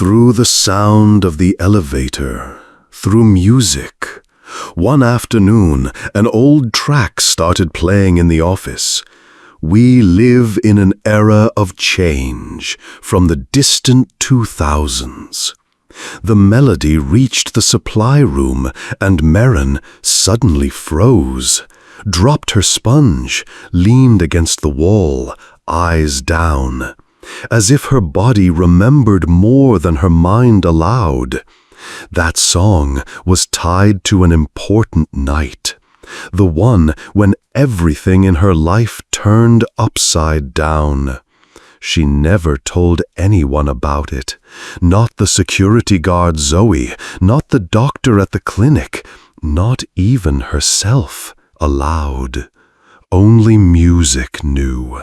Through the sound of the elevator, through music. One afternoon, an old track started playing in the office. We live in an era of change, from the distant 2000s. The melody reached the supply room, and Merrin suddenly froze, dropped her sponge, leaned against the wall, eyes down, as if her body remembered more than her mind allowed. That song was tied to an important night, the one when everything in her life turned upside down. She never told anyone about it, not the security guard Zoe, not the doctor at the clinic, not even herself aloud. Only music knew,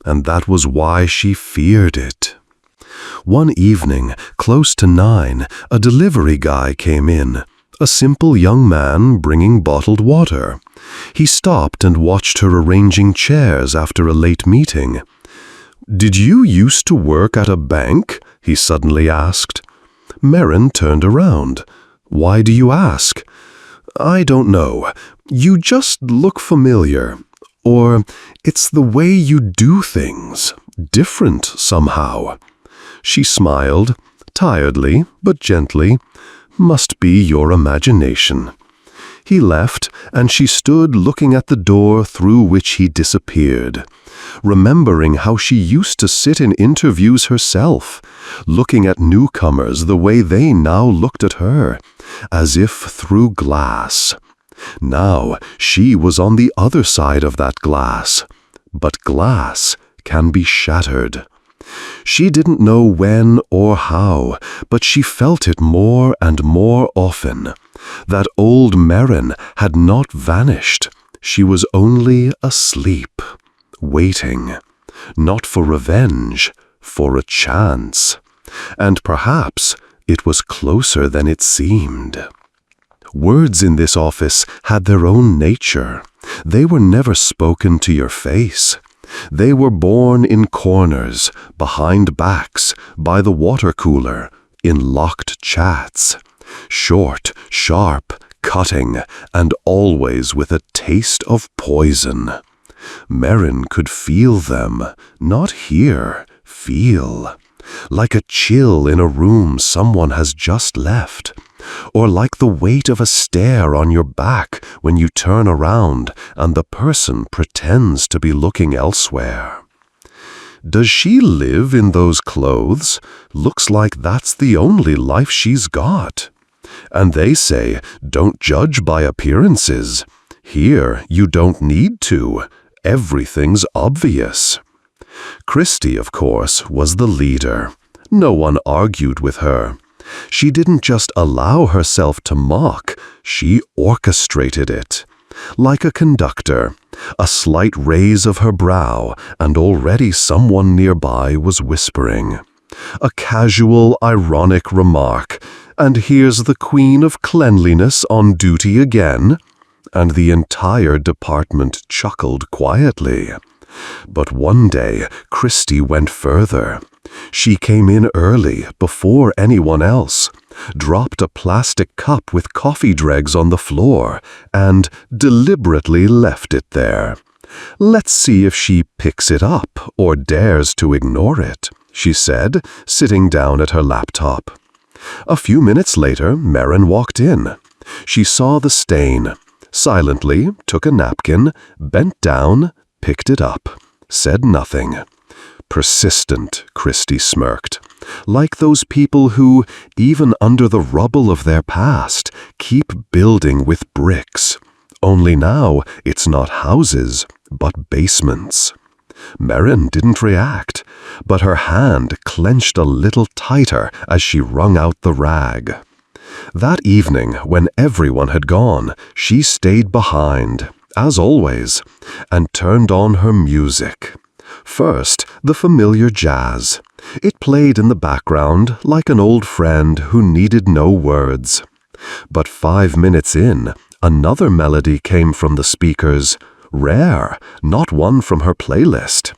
and that was why she feared it. One evening, close to 9, a delivery guy came in, a simple young man bringing bottled water. He stopped and watched her arranging chairs after a late meeting. "Did you used to work at a bank?" he suddenly asked. Merrin turned around. "Why do you ask?" "I don't know. You just look familiar. Or it's the way you do things, different somehow." She smiled, tiredly but gently. "Must be your imagination." He left, and she stood looking at the door through which he disappeared, remembering how she used to sit in interviews herself, looking at newcomers the way they now looked at her, as if through glass. Now she was on the other side of that glass, but glass can be shattered. She didn't know when or how, but she felt it more and more often. That old Merrin had not vanished. She was only asleep, waiting, not for revenge, for a chance. And perhaps it was closer than it seemed. Words in this office had their own nature. They were never spoken to your face. They were born in corners, behind backs, by the water cooler, in locked chats. Short, sharp, cutting, and always with a taste of poison. Merrin could feel them, not hear, feel. Like a chill in a room someone has just left, or like the weight of a stare on your back when you turn around and the person pretends to be looking elsewhere. Does she live in those clothes? Looks like that's the only life she's got. And they say, don't judge by appearances. Here, you don't need to. Everything's obvious. Christy, of course, was the leader. No one argued with her. She didn't just allow herself to mock, she orchestrated it. Like a conductor, a slight raise of her brow, and already someone nearby was whispering. A casual, ironic remark, and here's the Queen of Cleanliness on duty again. And the entire department chuckled quietly. But one day, Christy went further. She came in early, before anyone else, dropped a plastic cup with coffee dregs on the floor, and deliberately left it there. "Let's see if she picks it up or dares to ignore it," she said, sitting down at her laptop. A few minutes later, Merrin walked in. She saw the stain, silently took a napkin, bent down, picked it up, said nothing. Persistent, Christy smirked, like those people who, even under the rubble of their past, keep building with bricks. Only now it's not houses, but basements. Merrin didn't react, but her hand clenched a little tighter as she wrung out the rag. That evening, when everyone had gone, she stayed behind, as always, and turned on her music. First, the familiar jazz. It played in the background like an old friend who needed no words. But 5 minutes in, another melody came from the speakers, rare, not one from her playlist.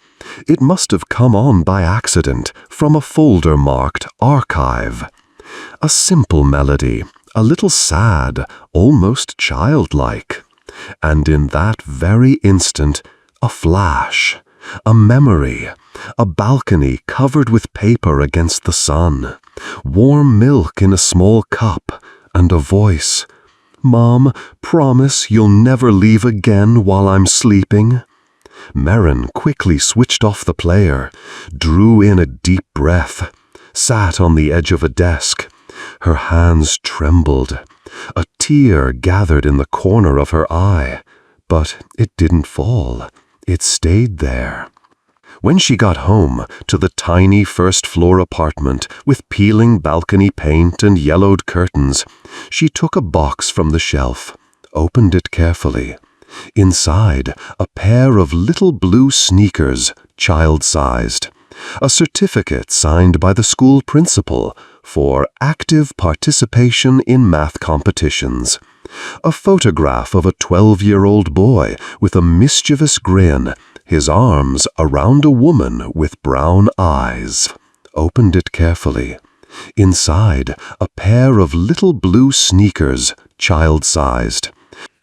It must have come on by accident from a folder marked Archive. A simple melody, a little sad, almost childlike. And in that very instant, a flash, a memory, a balcony covered with paper against the sun, warm milk in a small cup, and a voice. "Mom, promise you'll never leave again while I'm sleeping." Marin quickly switched off the player, drew in a deep breath, sat on the edge of a desk. Her hands trembled. A tear gathered in the corner of her eye, but it didn't fall. It stayed there. When she got home to the tiny first-floor apartment with peeling balcony paint and yellowed curtains, she took a box from the shelf, opened it carefully. Inside, a pair of little blue sneakers, child-sized. A certificate signed by the school principal for active participation in math competitions. A photograph of a 12-year-old boy with a mischievous grin, his arms around a woman with brown eyes. Opened it carefully. Inside, a pair of little blue sneakers, child-sized.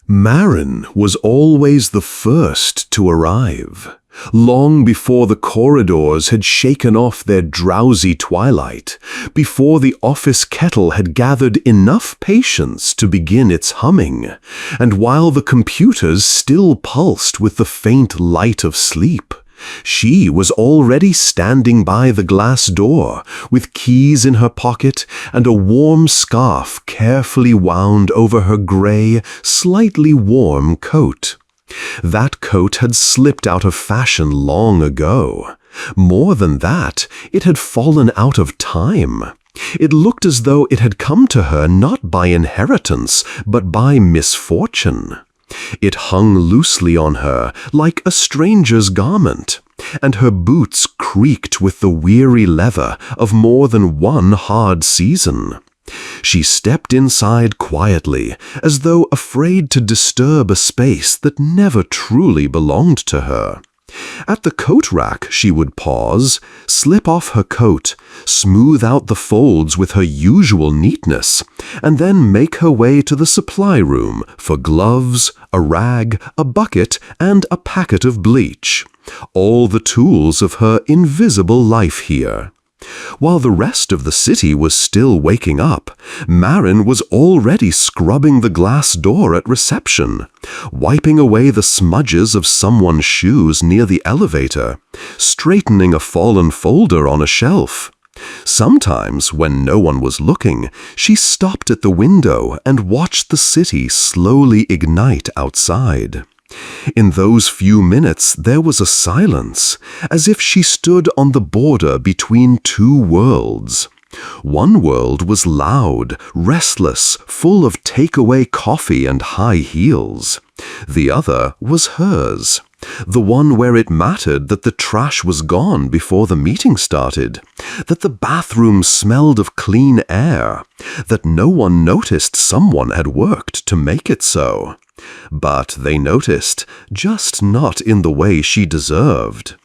Marin was always the first to arrive, long before the corridors had shaken off their drowsy twilight, before the office kettle had gathered enough patience to begin its humming, and while the computers still pulsed with the faint light of sleep. She was already standing by the glass door, with keys in her pocket and a warm scarf carefully wound over her gray, slightly warm coat. That coat had slipped out of fashion long ago. More than that, it had fallen out of time. It looked as though it had come to her not by inheritance, but by misfortune. It hung loosely on her like a stranger's garment, and her boots creaked with the weary leather of more than one hard season. She stepped inside quietly, as though afraid to disturb a space that never truly belonged to her. At the coat rack she would pause, slip off her coat, smooth out the folds with her usual neatness, and then make her way to the supply room for gloves, a rag, a bucket, and a packet of bleach. All the tools of her invisible life here. While the rest of the city was still waking up, Marin was already scrubbing the glass door at reception, wiping away the smudges of someone's shoes near the elevator, straightening a fallen folder on a shelf. Sometimes, when no one was looking, she stopped at the window and watched the city slowly ignite outside. In those few minutes there was a silence, as if she stood on the border between two worlds. One world was loud, restless, full of takeaway coffee and high heels. The other was hers, the one where it mattered that the trash was gone before the meeting started, that the bathroom smelled of clean air, that no one noticed someone had worked to make it so. But they noticed, just not in the way she deserved.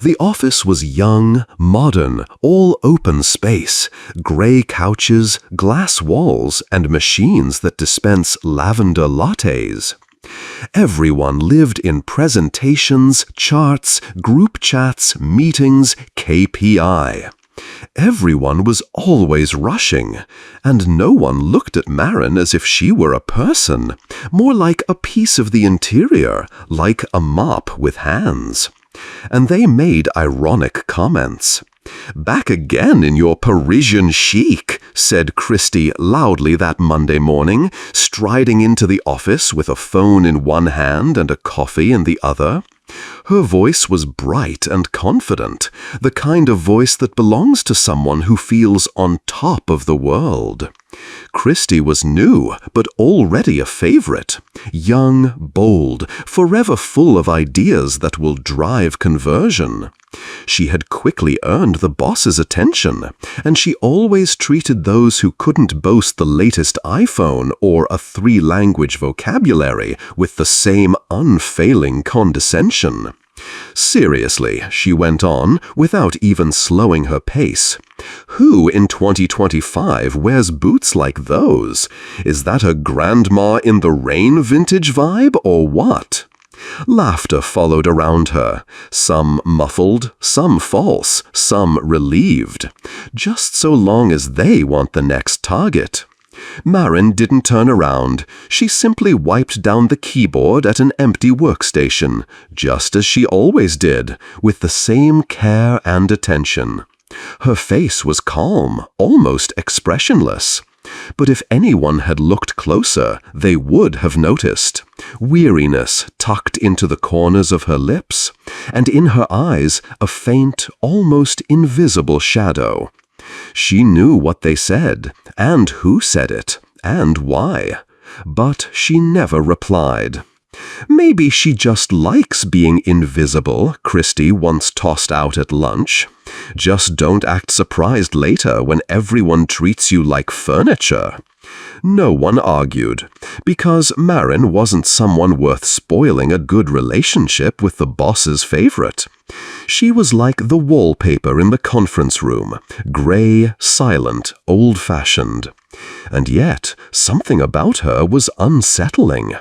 The office was young, modern, all open space, gray couches, glass walls, and machines that dispense lavender lattes. Everyone lived in presentations, charts, group chats, meetings, KPI. Everyone was always rushing, and no one looked at Marin as if she were a person, more like a piece of the interior, like a mop with hands. And they made ironic comments. "Back again in your Parisian chic," said Christy loudly that Monday morning, striding into the office with a phone in one hand and a coffee in the other. Her voice was bright and confident, the kind of voice that belongs to someone who feels on top of the world. Christy was new, but already a favorite. Young, bold, forever full of ideas that will drive conversion. She had quickly earned the boss's attention, and she always treated those who couldn't boast the latest iPhone or a 3-language vocabulary with the same unfailing condescension. Seriously, she went on, without even slowing her pace. Who in 2025 wears boots like those? Is that a grandma in the rain vintage vibe or what? Laughter followed around her, some muffled, some false, some relieved, just so long as they want the next target. Marin didn't turn around. She simply wiped down the keyboard at an empty workstation, just as she always did, with the same care and attention. Her face was calm, almost expressionless. But if anyone had looked closer, they would have noticed weariness tucked into the corners of her lips, and in her eyes a faint, almost invisible shadow. She knew what they said, and who said it, and why, but she never replied. Maybe she just likes being invisible, Christy once tossed out at lunch. Just don't act surprised later when everyone treats you like furniture. No one argued, because Marin wasn't someone worth spoiling a good relationship with the boss's favorite. She was like the wallpaper in the conference room, gray, silent, old-fashioned. And yet, something about her was unsettling.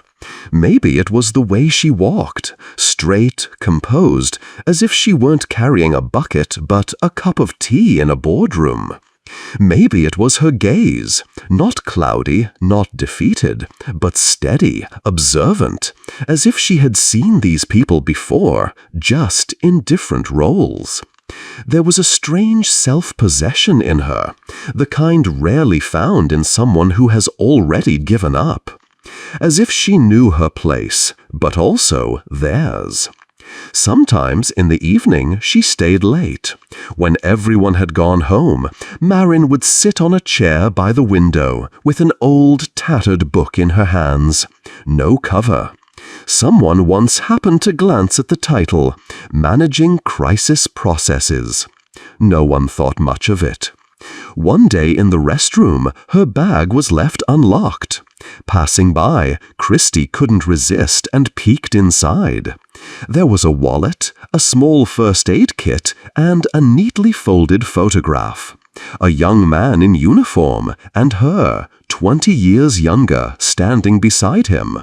Maybe it was the way she walked, straight, composed, as if she weren't carrying a bucket but a cup of tea in a boardroom. Maybe it was her gaze, not cloudy, not defeated, but steady, observant, as if she had seen these people before, just in different roles. There was a strange self-possession in her, the kind rarely found in someone who has already given up. As if she knew her place, but also theirs. Sometimes in the evening she stayed late. When everyone had gone home, Marin would sit on a chair by the window with an old, tattered book in her hands. No cover. Someone once happened to glance at the title, Managing Crisis Processes. No one thought much of it. One day in the restroom, her bag was left unlocked. Passing by, Christy couldn't resist and peeked inside. There was a wallet, a small first aid kit, and a neatly folded photograph. A young man in uniform, and her, 20 years younger, standing beside him.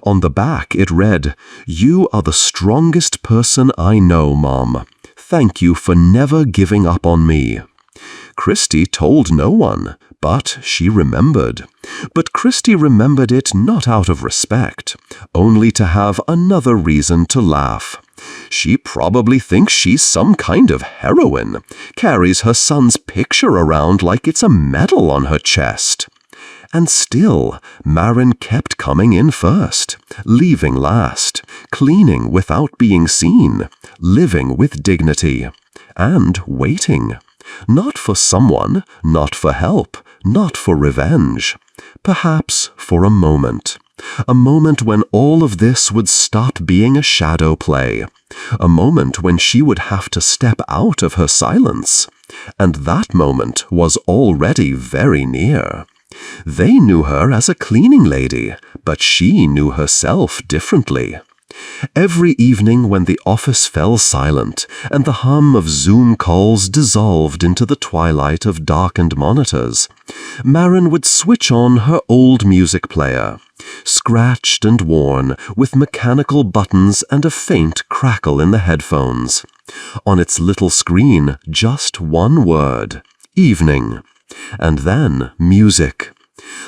On the back it read, "You are the strongest person I know, Mom. Thank you for never giving up on me." Christy told no one, but she remembered. But Christy remembered it not out of respect, only to have another reason to laugh. She probably thinks she's some kind of heroine, carries her son's picture around like it's a medal on her chest. And still, Marin kept coming in first, leaving last, cleaning without being seen, living with dignity, and waiting. Not for someone, not for help, not for revenge. Perhaps for a moment when all of this would stop being a shadow play. A moment when she would have to step out of her silence. And that moment was already very near. They knew her as a cleaning lady, but she knew herself differently. Every evening when the office fell silent and the hum of Zoom calls dissolved into the twilight of darkened monitors, Marin would switch on her old music player, scratched and worn, with mechanical buttons and a faint crackle in the headphones. On its little screen, just one word, evening, and then music.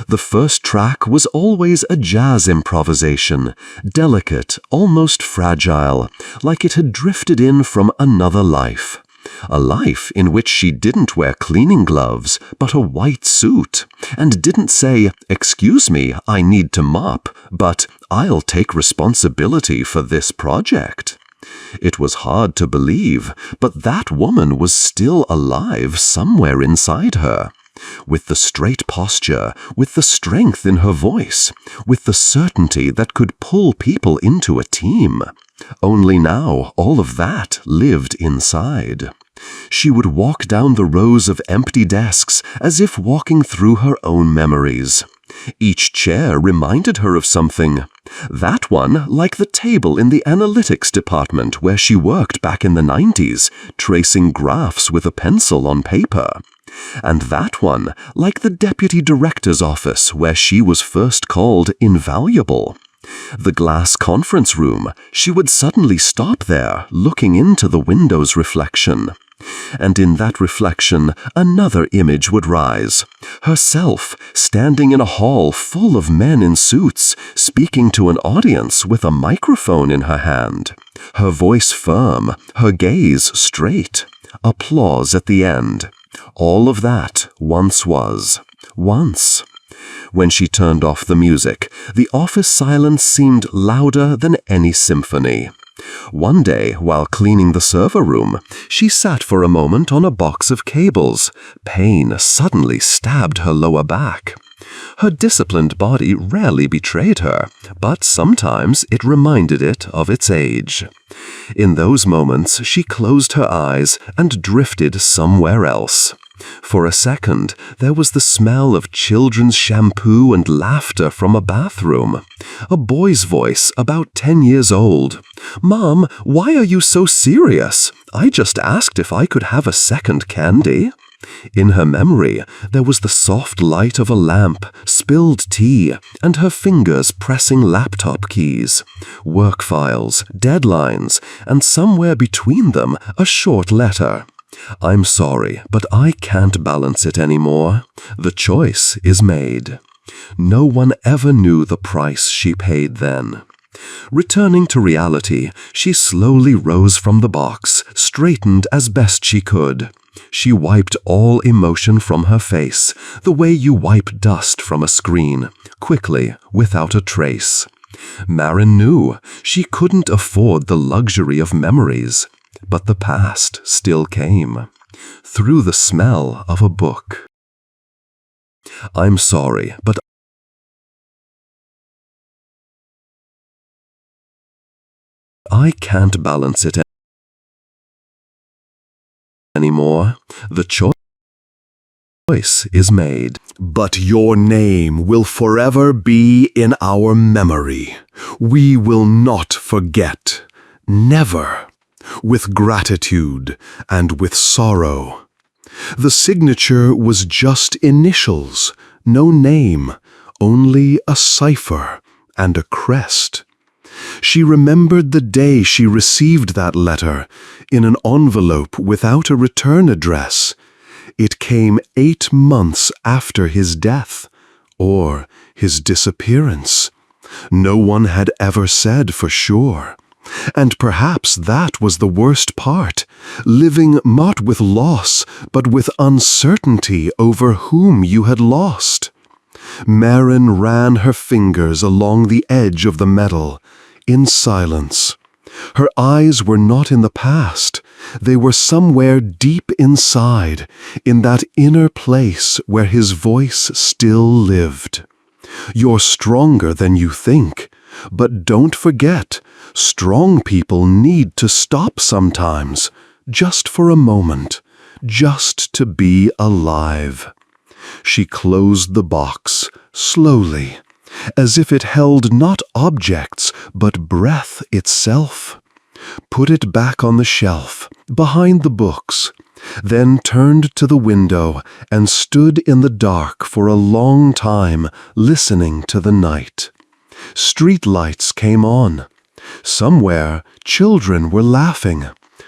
The first track was always a jazz improvisation, delicate, almost fragile, like it had drifted in from another life. A life in which she didn't wear cleaning gloves, but a white suit, and didn't say, "Excuse me, I need to mop," but "I'll take responsibility for this project." It was hard to believe, but that woman was still alive somewhere inside her. With the straight posture, with the strength in her voice, with the certainty that could pull people into a team. Only now all of that lived inside. She would walk down the rows of empty desks as if walking through her own memories. Each chair reminded her of something. That one like the table in the analytics department where she worked back in the 90s, tracing graphs with a pencil on paper. And that one like the deputy director's office where she was first called invaluable. The glass conference room, she would suddenly stop there, looking into the window's reflection. And in that reflection, another image would rise. Herself, standing in a hall full of men in suits, speaking to an audience with a microphone in her hand. Her voice firm, her gaze straight. Applause at the end. All of that once was. Once. When she turned off the music, the office silence seemed louder than any symphony. One day, while cleaning the server room, she sat for a moment on a box of cables. Pain suddenly stabbed her lower back. Her disciplined body rarely betrayed her, but sometimes it reminded it of its age. In those moments, she closed her eyes and drifted somewhere else. For a second, there was the smell of children's shampoo and laughter from a bathroom. A boy's voice, about 10 years old. "Mom, why are you so serious? I just asked if I could have a second candy." In her memory, there was the soft light of a lamp, spilled tea, and her fingers pressing laptop keys. Work files, deadlines, and somewhere between them, a short letter. "I'm sorry, but I can't balance it anymore. The choice is made." No one ever knew the price she paid then. Returning to reality, she slowly rose from the box, straightened as best she could. She wiped all emotion from her face, the way you wipe dust from a screen, quickly, without a trace. Marin knew she couldn't afford the luxury of memories. But the past still came, through the smell of a book. "I'm sorry, but I can't balance it anymore. The choice is made." But your name will forever be in our memory. We will not forget. Never. With gratitude and with sorrow. The signature was just initials, no name, only a cipher and a crest. She remembered the day she received that letter, in an envelope without a return address. It came 8 months after his death, or his disappearance. No one had ever said for sure. And perhaps that was the worst part, living not with loss, but with uncertainty over whom you had lost. Marin ran her fingers along the edge of the metal, in silence. Her eyes were not in the past. They were somewhere deep inside, in that inner place where his voice still lived. "You're stronger than you think. But don't forget, strong people need to stop sometimes, just for a moment, just to be alive." She closed the box, slowly, as if it held not objects, but breath itself. Put it back on the shelf, behind the books, then turned to the window and stood in the dark for a long time, listening to the night. Street lights came on. Somewhere, children were laughing.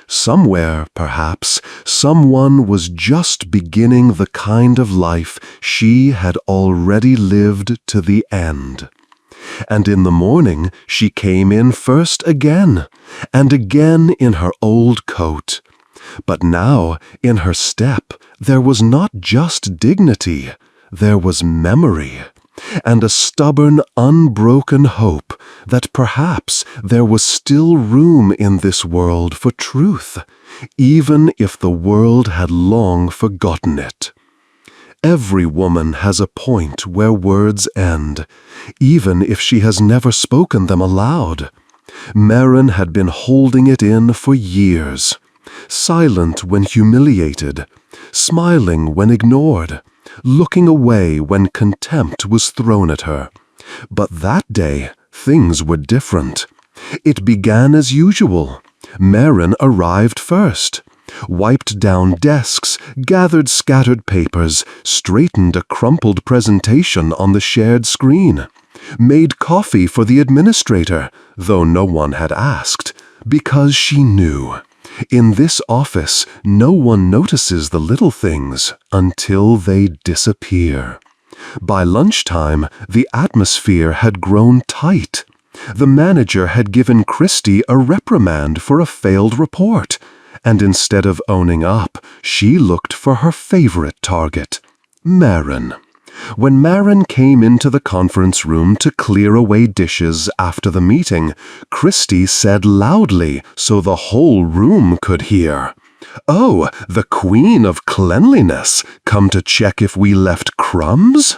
Somewhere, perhaps, someone was just beginning the kind of life she had already lived to the end. And in the morning, she came in first again, and again in her old coat. But now, in her step, there was not just dignity, there was memory. And a stubborn, unbroken hope that perhaps there was still room in this world for truth, even if the world had long forgotten it. Every woman has a point where words end, even if she has never spoken them aloud. Marin had been holding it in for years, silent when humiliated, smiling when ignored, looking away when contempt was thrown at her. But that day, things were different. It began as usual. Marin arrived first, wiped down desks, gathered scattered papers, straightened a crumpled presentation on the shared screen, made coffee for the administrator, though no one had asked, because she knew. In this office, no one notices the little things until they disappear. By lunchtime, the atmosphere had grown tight. The manager had given Christy a reprimand for a failed report, and instead of owning up, she looked for her favorite target, Marin. When Marin came into the conference room to clear away dishes after the meeting, Christy said loudly so the whole room could hear, "Oh, the Queen of Cleanliness, come to check if we left crumbs?"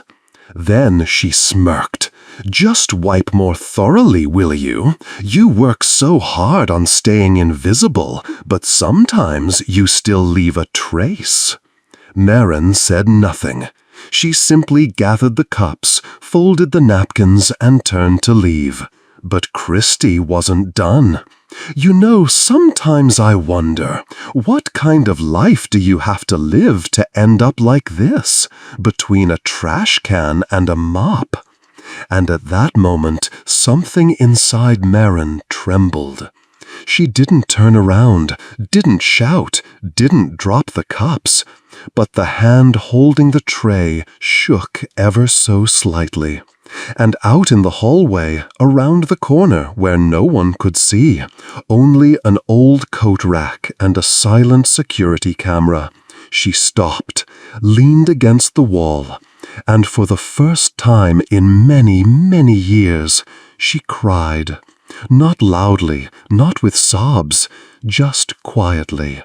Then she smirked. "Just wipe more thoroughly, will you? You work so hard on staying invisible, but sometimes you still leave a trace." Marin said nothing. She simply gathered the cups, folded the napkins, and turned to leave. But Christy wasn't done. "You know, sometimes I wonder, what kind of life do you have to live to end up like this, between a trash can and a mop?" And at that moment, something inside Marin trembled. She didn't turn around, didn't shout, didn't drop the cups, but the hand holding the tray shook ever so slightly. And out in the hallway, around the corner where no one could see, only an old coat rack and a silent security camera, she stopped, leaned against the wall, and for the first time in many, many years, she cried. Not loudly, not with sobs, just quietly,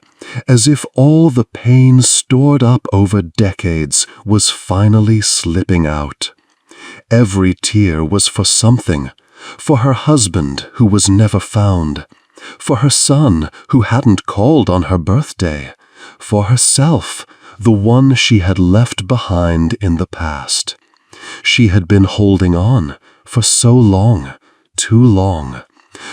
as if all the pain stored up over decades was finally slipping out. Every tear was for something, for her husband who was never found, for her son who hadn't called on her birthday, for herself, the one she had left behind in the past. She had been holding on for so long, too long.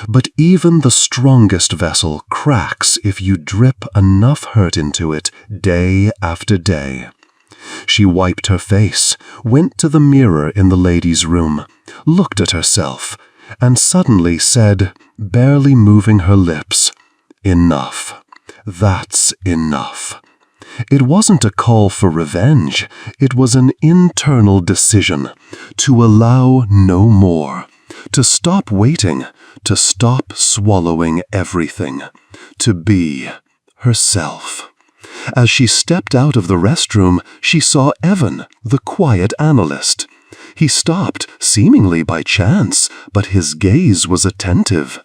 But even the strongest vessel cracks if you drip enough hurt into it day after day. She wiped her face, went to the mirror in the ladies' room, looked at herself, and suddenly said, barely moving her lips, "Enough. That's enough." It wasn't a call for revenge. It was an internal decision to allow no more, to stop waiting, to stop swallowing everything, to be herself. As she stepped out of the restroom, she saw Evan, the quiet analyst. He stopped, seemingly by chance, but his gaze was attentive.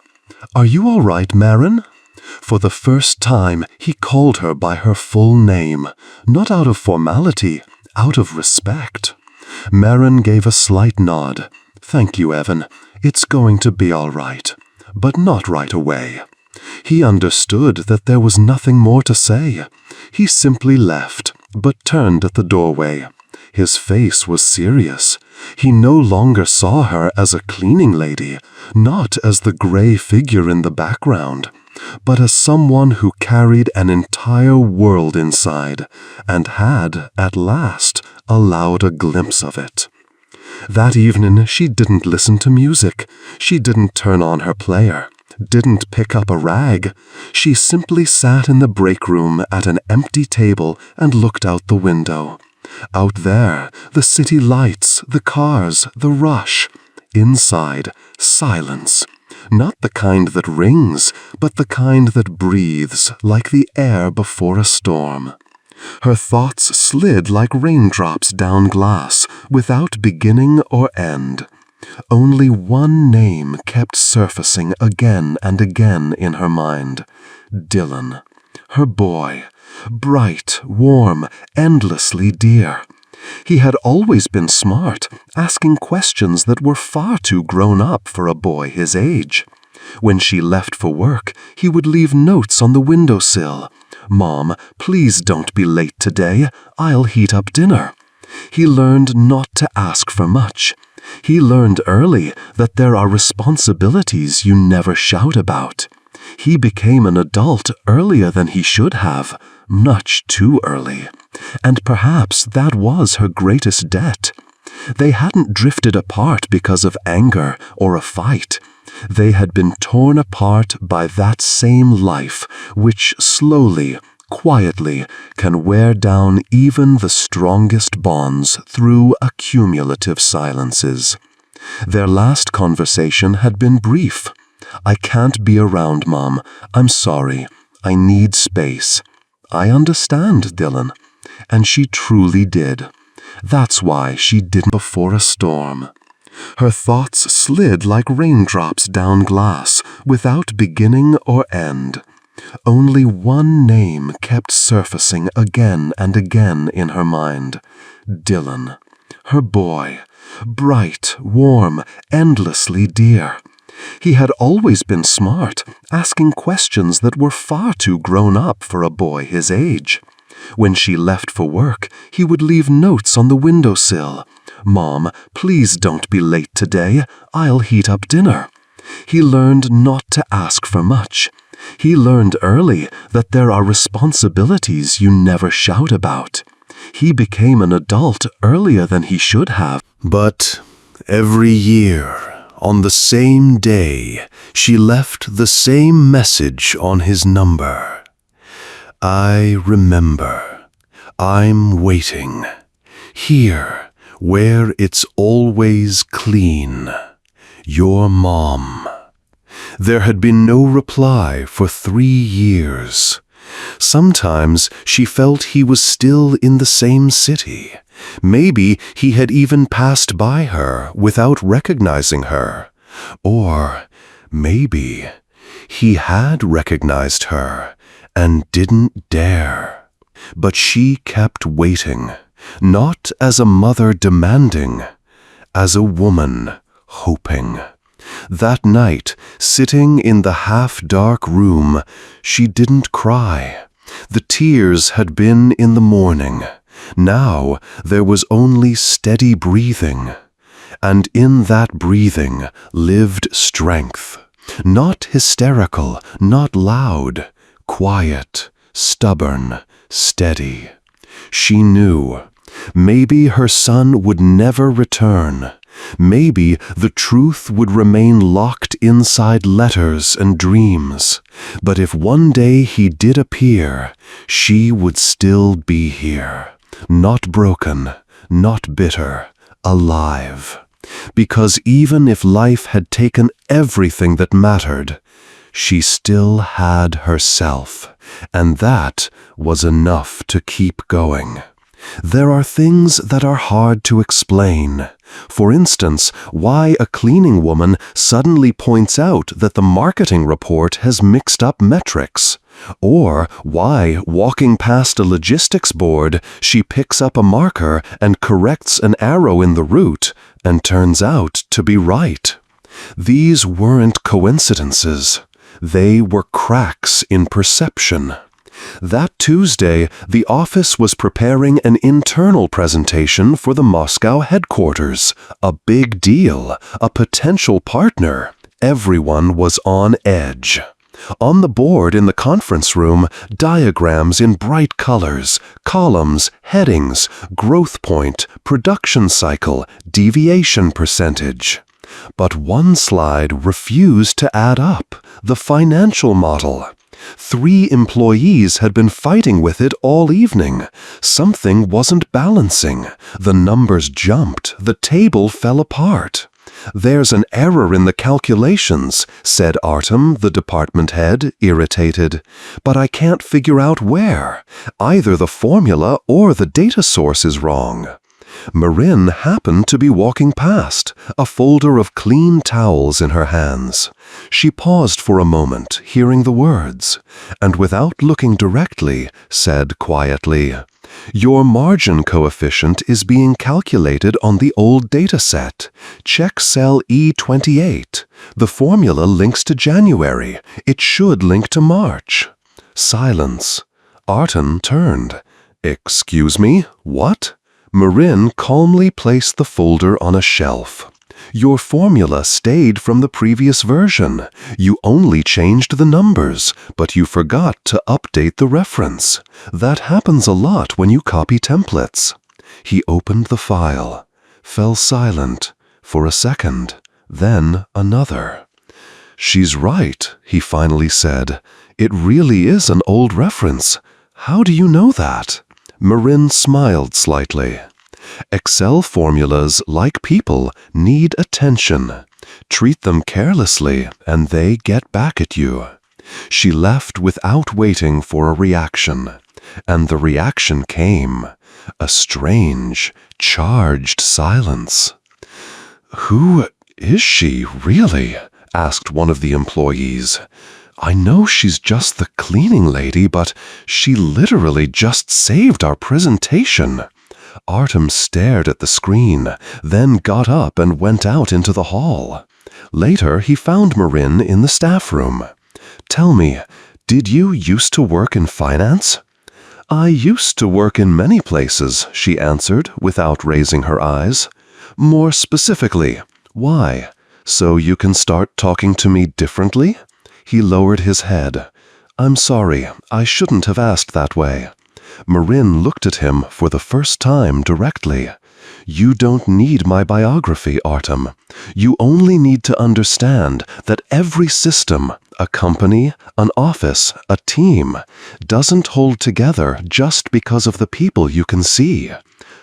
"Are you all right, Marin?" For the first time, he called her by her full name, not out of formality, out of respect. Marin gave a slight nod. "Thank you, Evan. It's going to be all right." But not right away. He understood that there was nothing more to say. He simply left, but turned at the doorway. His face was serious. He no longer saw her as a cleaning lady, not as the gray figure in the background, but as someone who carried an entire world inside and had, at last, allowed a glimpse of it. That evening, she didn't listen to music. She didn't turn on her player, didn't pick up a rag. She simply sat in the break room at an empty table and looked out the window. Out there, the city lights, the cars, the rush. Inside, silence. Not the kind that rings, but the kind that breathes like the air before a storm. Her thoughts slid like raindrops down glass, without beginning or end. Only one name kept surfacing again and again in her mind. Dylan. Her boy. Bright, warm, endlessly dear. He had always been smart, asking questions that were far too grown up for a boy his age. When she left for work, he would leave notes on the windowsill. "Mom, please don't be late today. I'll heat up dinner." He learned not to ask for much. He learned early that there are responsibilities you never shout about. He became an adult earlier than he should have, much too early. And perhaps that was her greatest debt. They hadn't drifted apart because of anger or a fight. They had been torn apart by that same life, which slowly, quietly, can wear down even the strongest bonds through accumulative silences. Their last conversation had been brief. "I can't be around, Mom. I'm sorry. I need space." "I understand, Dylan." And she truly did. That's why she didn't before a storm. Her thoughts slid like raindrops down glass, without beginning or end. Only one name kept surfacing again and again in her mind. Dylan. Her boy. Bright, warm, endlessly dear. He had always been smart, asking questions that were far too grown up for a boy his age. When she left for work, he would leave notes on the windowsill. "Mom, please don't be late today. I'll heat up dinner." He learned not to ask for much. He learned early that there are responsibilities you never shout about. He became an adult earlier than he should have. But every year, on the same day, she left the same message on his number. "I remember. I'm waiting. Here, where it's always clean. Your mom." There had been no reply for 3 years. Sometimes she felt he was still in the same city. Maybe he had even passed by her without recognizing her. Or maybe he had recognized her and didn't dare. But she kept waiting, not as a mother demanding, as a woman hoping. That night, sitting in the half-dark room, she didn't cry. The tears had been in the morning. Now there was only steady breathing. And in that breathing lived strength. Not hysterical, not loud, quiet, stubborn, steady. She knew. Maybe her son would never return. Maybe the truth would remain locked inside letters and dreams. But if one day he did appear, she would still be here. Not broken, not bitter, alive. Because even if life had taken everything that mattered, she still had herself, and that was enough to keep going. There are things that are hard to explain. For instance, why a cleaning woman suddenly points out that the marketing report has mixed up metrics. Or why, walking past a logistics board, she picks up a marker and corrects an arrow in the route and turns out to be right. These weren't coincidences. They were cracks in perception. That Tuesday, the office was preparing an internal presentation for the Moscow headquarters. A big deal, a potential partner. Everyone was on edge. On the board in the conference room, diagrams in bright colors, columns, headings, growth point, production cycle, deviation percentage. But one slide refused to add up, the financial model. 3 employees had been fighting with it all evening. Something wasn't balancing. The numbers jumped. The table fell apart. "There's an error in the calculations," said Artem, the department head, irritated. "But I can't figure out where. Either the formula or the data source is wrong." Marin happened to be walking past, a folder of clean towels in her hands. She paused for a moment, hearing the words, and without looking directly, said quietly, "Your margin coefficient is being calculated on the old data set. Check cell E28. The formula links to January. It should link to March." Silence. Artem turned. "Excuse me, what?" Marin calmly placed the folder on a shelf. Your formula stayed from the previous version. You only changed the numbers, but you forgot to update the reference. That happens a lot when you copy templates. He opened the file, fell silent for a second, then another. "She's right," he finally said. "It really is an old reference. How do you know that?" Marin smiled slightly. "Excel formulas, like people, need attention. Treat them carelessly, and they get back at you." She left without waiting for a reaction. And the reaction came. A strange, charged silence. "Who is she, really?" asked one of the employees. "I know she's just the cleaning lady, but she literally just saved our presentation." Artem stared at the screen, then got up and went out into the hall. Later, he found Marin in the staff room. "Tell me, did you used to work in finance?" "I used to work in many places," she answered without raising her eyes. "More specifically, why? So you can start talking to me differently?" He lowered his head. "I'm sorry, I shouldn't have asked that way." Marin looked at him for the first time directly. "You don't need my biography, Artem. You only need to understand that every system, a company, an office, a team, doesn't hold together just because of the people you can see.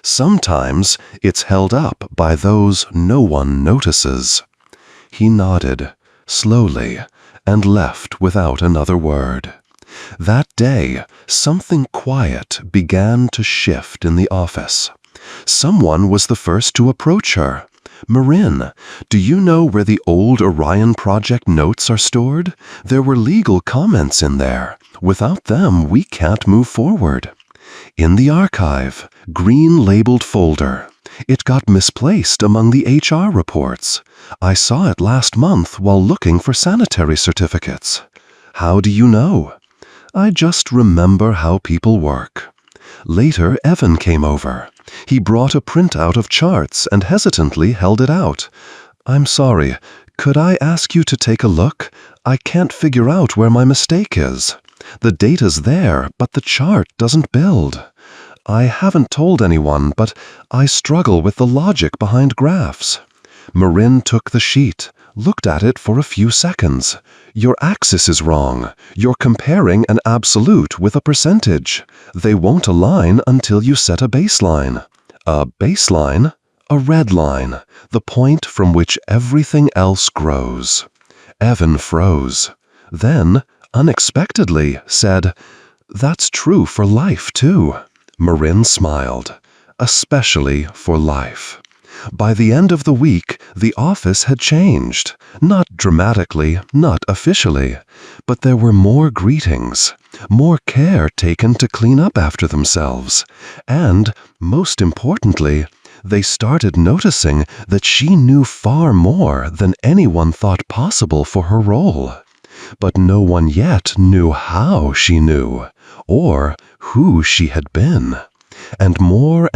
Sometimes it's held up by those no one notices." He nodded, slowly, and left without another word. That day, something quiet began to shift in the office. Someone was the first to approach her. "Marin, do you know where the old Orion project notes are stored? There were legal comments in there. Without them, we can't move forward." "In the archive, green-labeled folder. It got misplaced among the HR reports. I saw it last month while looking for sanitary certificates." "How do you know?" "I just remember how people work." Later, Evan came over. He brought a printout of charts and hesitantly held it out. "I'm sorry, could I ask you to take a look? I can't figure out where my mistake is. The data's there, but the chart doesn't build. I haven't told anyone, but I struggle with the logic behind graphs." Marin took the sheet, looked at it for a few seconds. "Your axis is wrong. You're comparing an absolute with a percentage. They won't align until you set a baseline." "A baseline?" "A red line, the point from which everything else grows." Evan froze. Then, unexpectedly, said, "That's true for life, too." Marin smiled. "Especially for life." By the end of the week, the office had changed. Not dramatically, not officially, but there were more greetings, more care taken to clean up after themselves, and, most importantly, they started noticing that she knew far more than anyone thought possible for her role. But no one yet knew how she knew, or who she had been. And more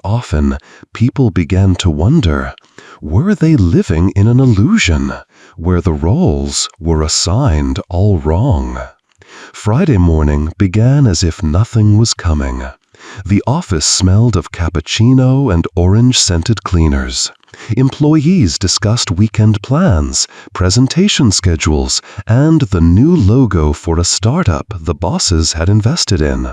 often, people began to wonder, were they living in an illusion, where the roles were assigned all wrong? Friday morning began as if nothing was coming. The office smelled of cappuccino and orange-scented cleaners. Employees discussed weekend plans, presentation schedules, and the new logo for a startup the bosses had invested in.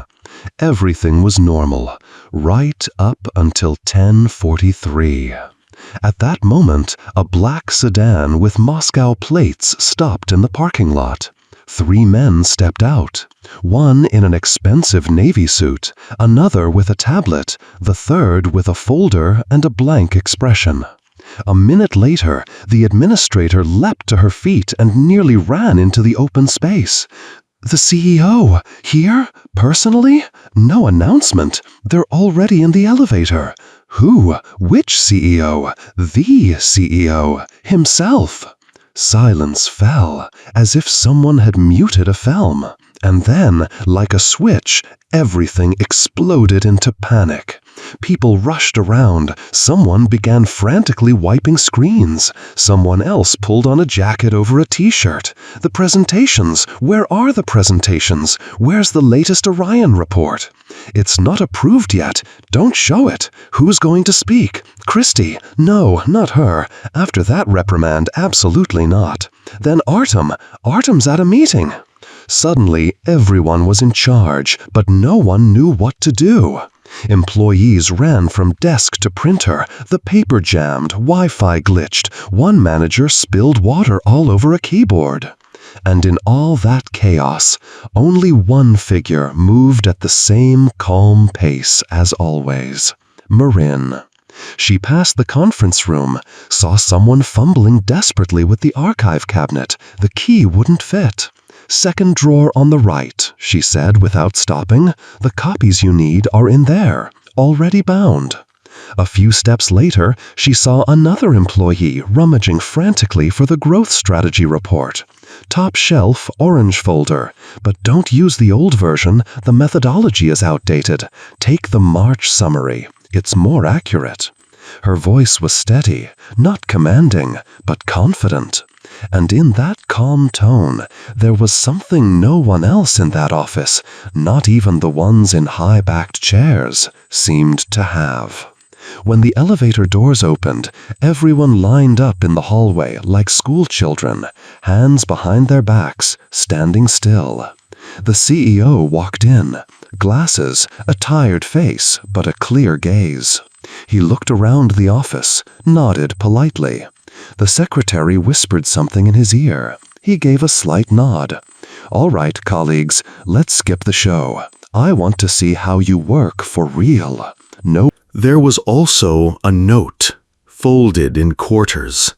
Everything was normal, right up until 10:43. At that moment, a black sedan with Moscow plates stopped in the parking lot. 3 men stepped out. One in an expensive navy suit, another with a tablet, the third with a folder and a blank expression. A minute later, the administrator leapt to her feet and nearly ran into the open space. "The CEO! Here? Personally? No announcement. They're already in the elevator. Who? Which CEO? The CEO. Himself." Silence fell, as if someone had muted a film. And then, like a switch, everything exploded into panic. People rushed around. Someone began frantically wiping screens. Someone else pulled on a jacket over a t-shirt. The presentations. Where are the presentations? Where's the latest Orion report? It's not approved yet. Don't show it. Who's going to speak? Christy? No, not her. After that reprimand, absolutely not. Then Artem. Artem's at a meeting. Suddenly, everyone was in charge, but no one knew what to do. Employees ran from desk to printer. The paper jammed, Wi-Fi glitched. One manager spilled water all over a keyboard. And in all that chaos, only one figure moved at the same calm pace as always. Marin. She passed the conference room, saw someone fumbling desperately with the archive cabinet. The key wouldn't fit. "Second drawer on the right," she said without stopping. "The copies you need are in there, already bound." A few steps later, she saw another employee rummaging frantically for the growth strategy report. "Top shelf, orange folder. But don't use the old version, the methodology is outdated. Take the March summary. It's more accurate." Her voice was steady, not commanding, but confident. And in that calm tone, there was something no one else in that office, not even the ones in high-backed chairs, seemed to have. When the elevator doors opened, everyone lined up in the hallway like school children, hands behind their backs, standing still. The CEO walked in. Glasses, a tired face, but a clear gaze. He looked around the office, nodded politely. The secretary whispered something in his ear. He gave a slight nod. "All right, colleagues, let's skip the show. I want to see how you work for real." No. There was also a note, folded in quarters.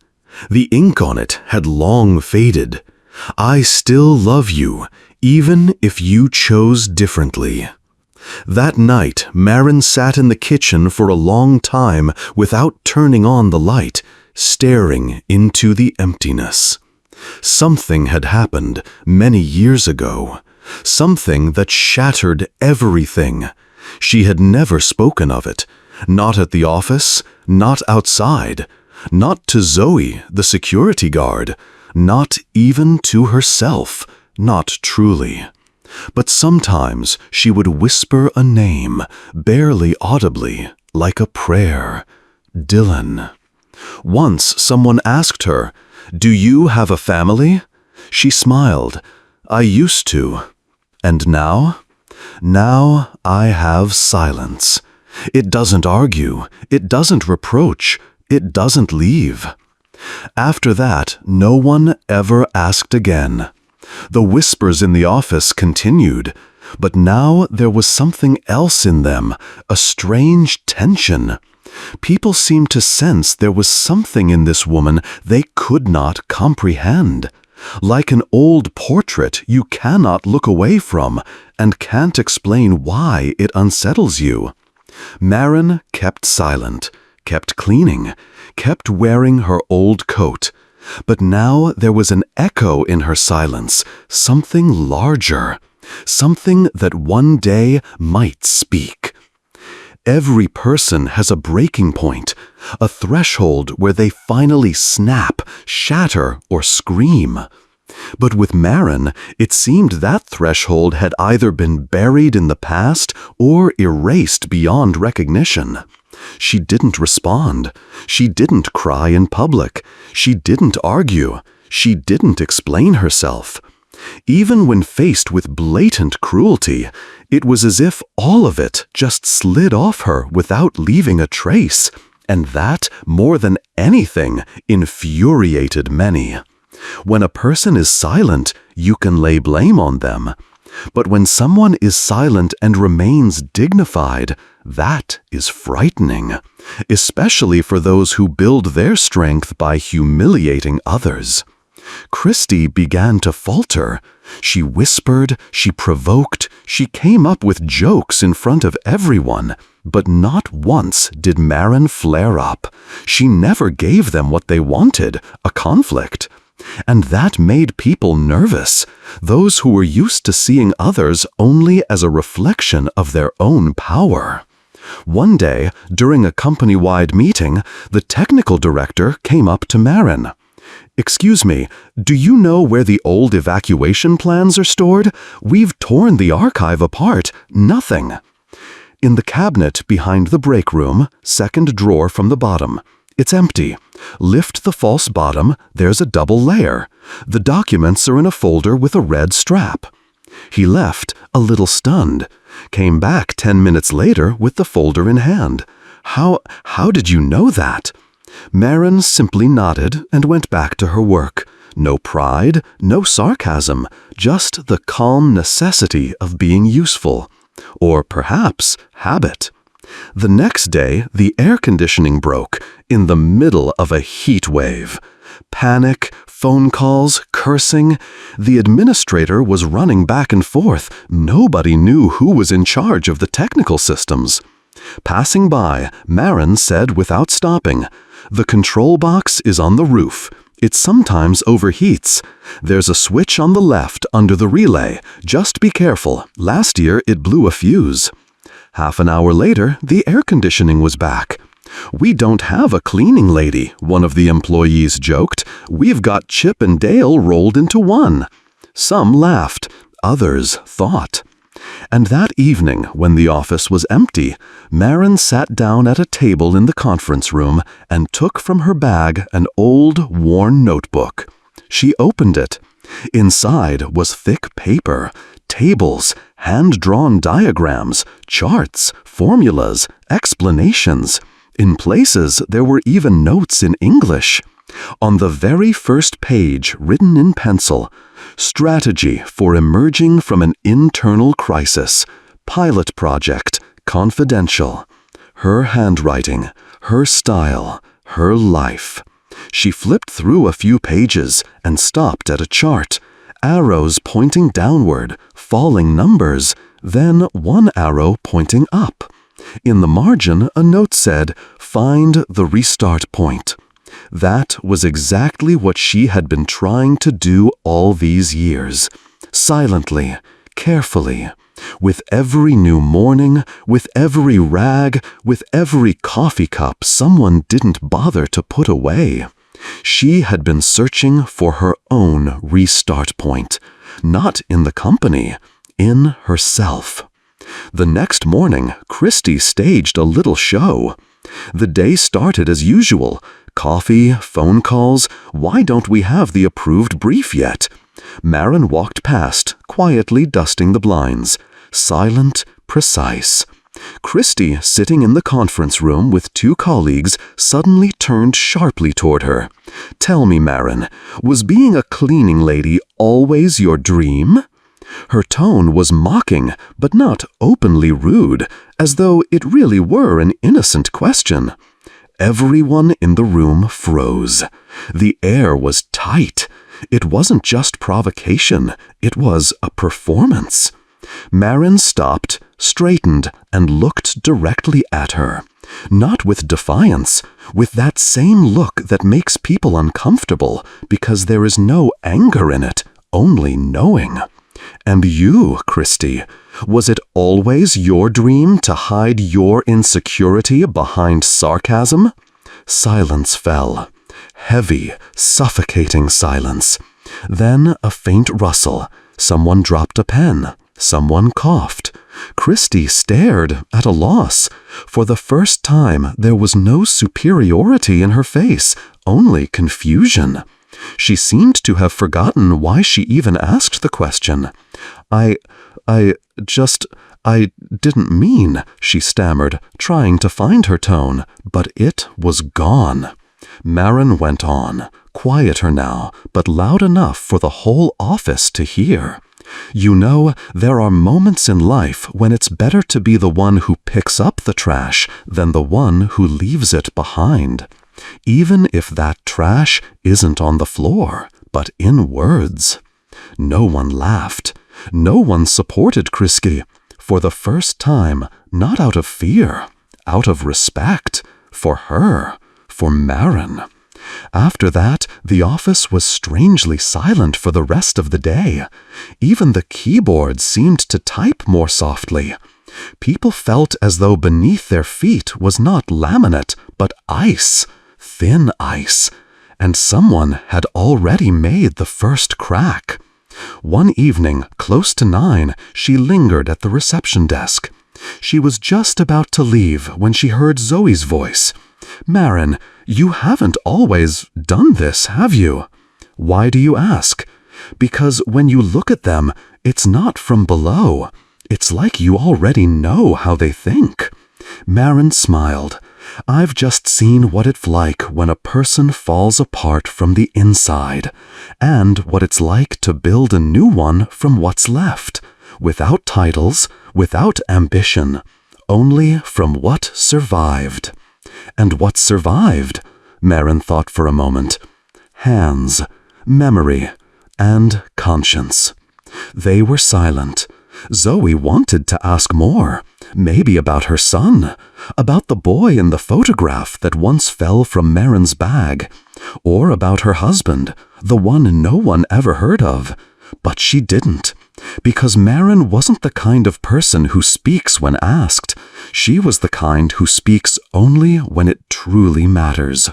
The ink on it had long faded. "I still love you, even if you chose differently." That night, Marin sat in the kitchen for a long time without turning on the light, staring into the emptiness. Something had happened many years ago. Something that shattered everything. She had never spoken of it. Not at the office, not outside. Not to Zoe, the security guard. Not even to herself. Not truly. But sometimes she would whisper a name, barely audibly, like a prayer. Dylan. Once someone asked her, "Do you have a family?" She smiled. "I used to." And now? Now I have silence. It doesn't argue. It doesn't reproach. It doesn't leave. After that, no one ever asked again. The whispers in the office continued, but now there was something else in them, a strange tension. People seemed to sense there was something in this woman they could not comprehend. Like an old portrait you cannot look away from and can't explain why it unsettles you. Marin kept silent, kept cleaning, kept wearing her old coat. But now there was an echo in her silence, something larger, something that one day might speak. Every person has a breaking point, a threshold where they finally snap, shatter, or scream. But with Marin, it seemed that threshold had either been buried in the past or erased beyond recognition. She didn't respond. She didn't cry in public. She didn't argue. She didn't explain herself. Even when faced with blatant cruelty, it was as if all of it just slid off her without leaving a trace, and that, more than anything, infuriated many. When a person is silent, you can lay blame on them. But when someone is silent and remains dignified, that is frightening, especially for those who build their strength by humiliating others. Christy began to falter. She whispered, she provoked, she came up with jokes in front of everyone. But not once did Marin flare up. She never gave them what they wanted, a conflict. And that made people nervous, those who were used to seeing others only as a reflection of their own power. One day, during a company-wide meeting, the technical director came up to Marin. "Excuse me, do you know where the old evacuation plans are stored? We've torn the archive apart. Nothing." "In the cabinet behind the break room, second drawer from the bottom. It's empty. Lift the false bottom, there's a double layer. The documents are in a folder with a red strap." He left, a little stunned. Came back 10 minutes later with the folder in hand. How did you know that?" Marin simply nodded and went back to her work. No pride, no sarcasm, just the calm necessity of being useful. Or perhaps habit. The next day, the air conditioning broke in the middle of a heat wave. Panic, phone calls, cursing. The administrator was running back and forth. Nobody knew who was in charge of the technical systems. Passing by, Marin said without stopping, "The control box is on the roof. It sometimes overheats. There's a switch on the left under the relay. Just be careful. Last year it blew a fuse." Half an hour later, the air conditioning was back. "We don't have a cleaning lady," one of the employees joked. "We've got Chip and Dale rolled into one." Some laughed, others thought. And that evening, when the office was empty, Marin sat down at a table in the conference room and took from her bag an old, worn notebook. She opened it. Inside was thick paper, tables, hand-drawn diagrams, charts, formulas, explanations. In places, there were even notes in English. On the very first page, written in pencil, "Strategy for emerging from an internal crisis. Pilot project. Confidential." Her handwriting, her style, her life. She flipped through a few pages and stopped at a chart. Arrows pointing downward, falling numbers, then one arrow pointing up. In the margin, a note said, "Find the restart point." That was exactly what she had been trying to do all these years. Silently, carefully, with every new morning, with every rag, with every coffee cup someone didn't bother to put away. She had been searching for her own restart point, not in the company, in herself. The next morning, Christy staged a little show. The day started as usual. Coffee, phone calls. Why don't we have the approved brief yet? Marin walked past, quietly dusting the blinds. Silent, precise. Christy, sitting in the conference room with two colleagues, suddenly turned sharply toward her. "Tell me, Marin, was being a cleaning lady always your dream?" Her tone was mocking, but not openly rude, as though it really were an innocent question. Everyone in the room froze. The air was tight. It wasn't just provocation, it was a performance. Marin stopped, straightened, and looked directly at her. Not with defiance, with that same look that makes people uncomfortable because there is no anger in it, only knowing. "And you, Christy, was it always your dream to hide your insecurity behind sarcasm?" Silence fell. Heavy, suffocating silence. Then a faint rustle. Someone dropped a pen. Someone coughed. Christy stared at a loss. For the first time, there was no superiority in her face, only confusion. She seemed to have forgotten why she even asked the question. I didn't mean," she stammered, trying to find her tone, but it was gone. Marin went on, quieter now, but loud enough for the whole office to hear. "You know, there are moments in life when it's better to be the one who picks up the trash than the one who leaves it behind. Even if that trash isn't on the floor, but in words." No one laughed. No one supported Christy. For the first time, not out of fear, out of respect, for her, for Marin. After that, The office was strangely silent for the rest of the day. Even the keyboard seemed to type more softly. People felt as though beneath their feet was not laminate, but ice, thin ice, and someone had already made the first crack. One evening, close to 9, she lingered at the reception desk. She was just about to leave when she heard Zoe's voice. "Marin, you haven't always done this, have you?" "Why do you ask?" "Because when you look at them, it's not from below. It's like you already know how they think." Marin smiled. "I've just seen what it's like when a person falls apart from the inside, and what it's like to build a new one from what's left, without titles, without ambition, only from what survived." And what survived? Marin thought for a moment. Hands, memory, and conscience. They were silent. Zoe wanted to ask more, maybe about her son, about the boy in the photograph that once fell from Marin's bag, or about her husband, the one no one ever heard of. But she didn't, because Marin wasn't the kind of person who speaks when asked. She was the kind who speaks only when it truly matters.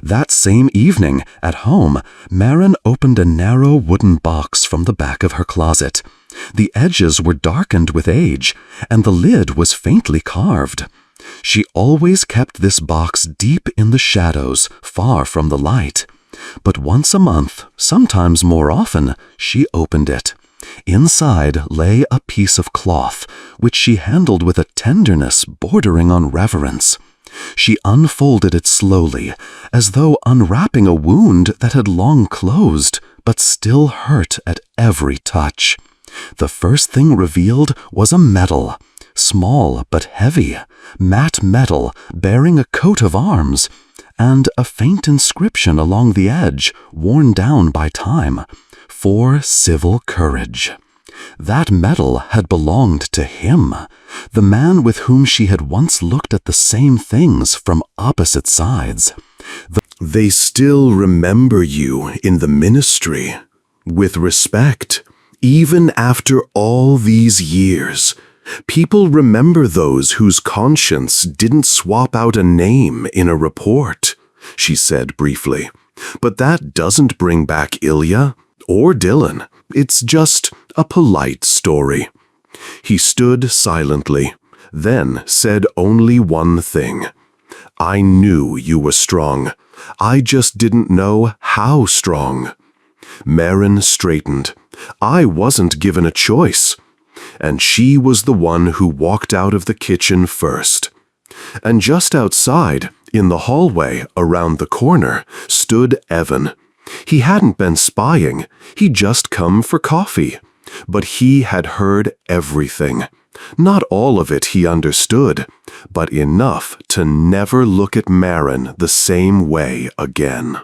That same evening, at home, Marin opened a narrow wooden box from the back of her closet. The edges were darkened with age, and the lid was faintly carved. She always kept this box deep in the shadows, far from the light. But once a month, sometimes more often, she opened it. Inside lay a piece of cloth, which she handled with a tenderness bordering on reverence. She unfolded it slowly, as though unwrapping a wound that had long closed, but still hurt at every touch. The first thing revealed was a medal, small but heavy, matte metal bearing a coat of arms, and a faint inscription along the edge, worn down by time, "For Civil Courage." That medal had belonged to him, the man with whom she had once looked at the same things from opposite sides. They still remember you in the ministry, with respect, even after all these years. People remember those whose conscience didn't swap out a name in a report, she said briefly. But that doesn't bring back Ilya or Dylan. It's just a polite story. He stood silently, then said only one thing. "I knew you were strong. I just didn't know how strong." Marin straightened. "I wasn't given a choice." And she was the one who walked out of the kitchen first. And just outside, in the hallway around the corner, stood Evan. He hadn't been spying, he'd just come for coffee. But he had heard everything. Not all of it he understood, but enough to never look at Marin the same way again.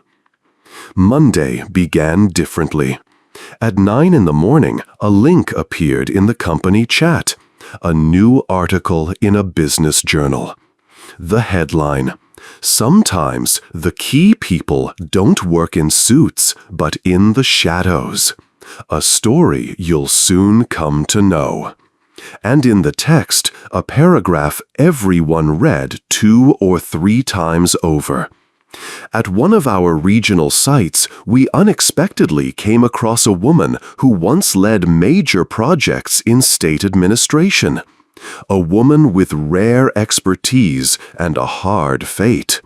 Monday began differently. At 9 in the morning, a link appeared in the company chat, a new article in a business journal. The headline: "Sometimes the key people don't work in suits, but in the shadows. A story you'll soon come to know." And in the text, a paragraph everyone read 2 or 3 times over. At one of our regional sites, we unexpectedly came across a woman who once led major projects in state administration. A woman with rare expertise and a hard fate.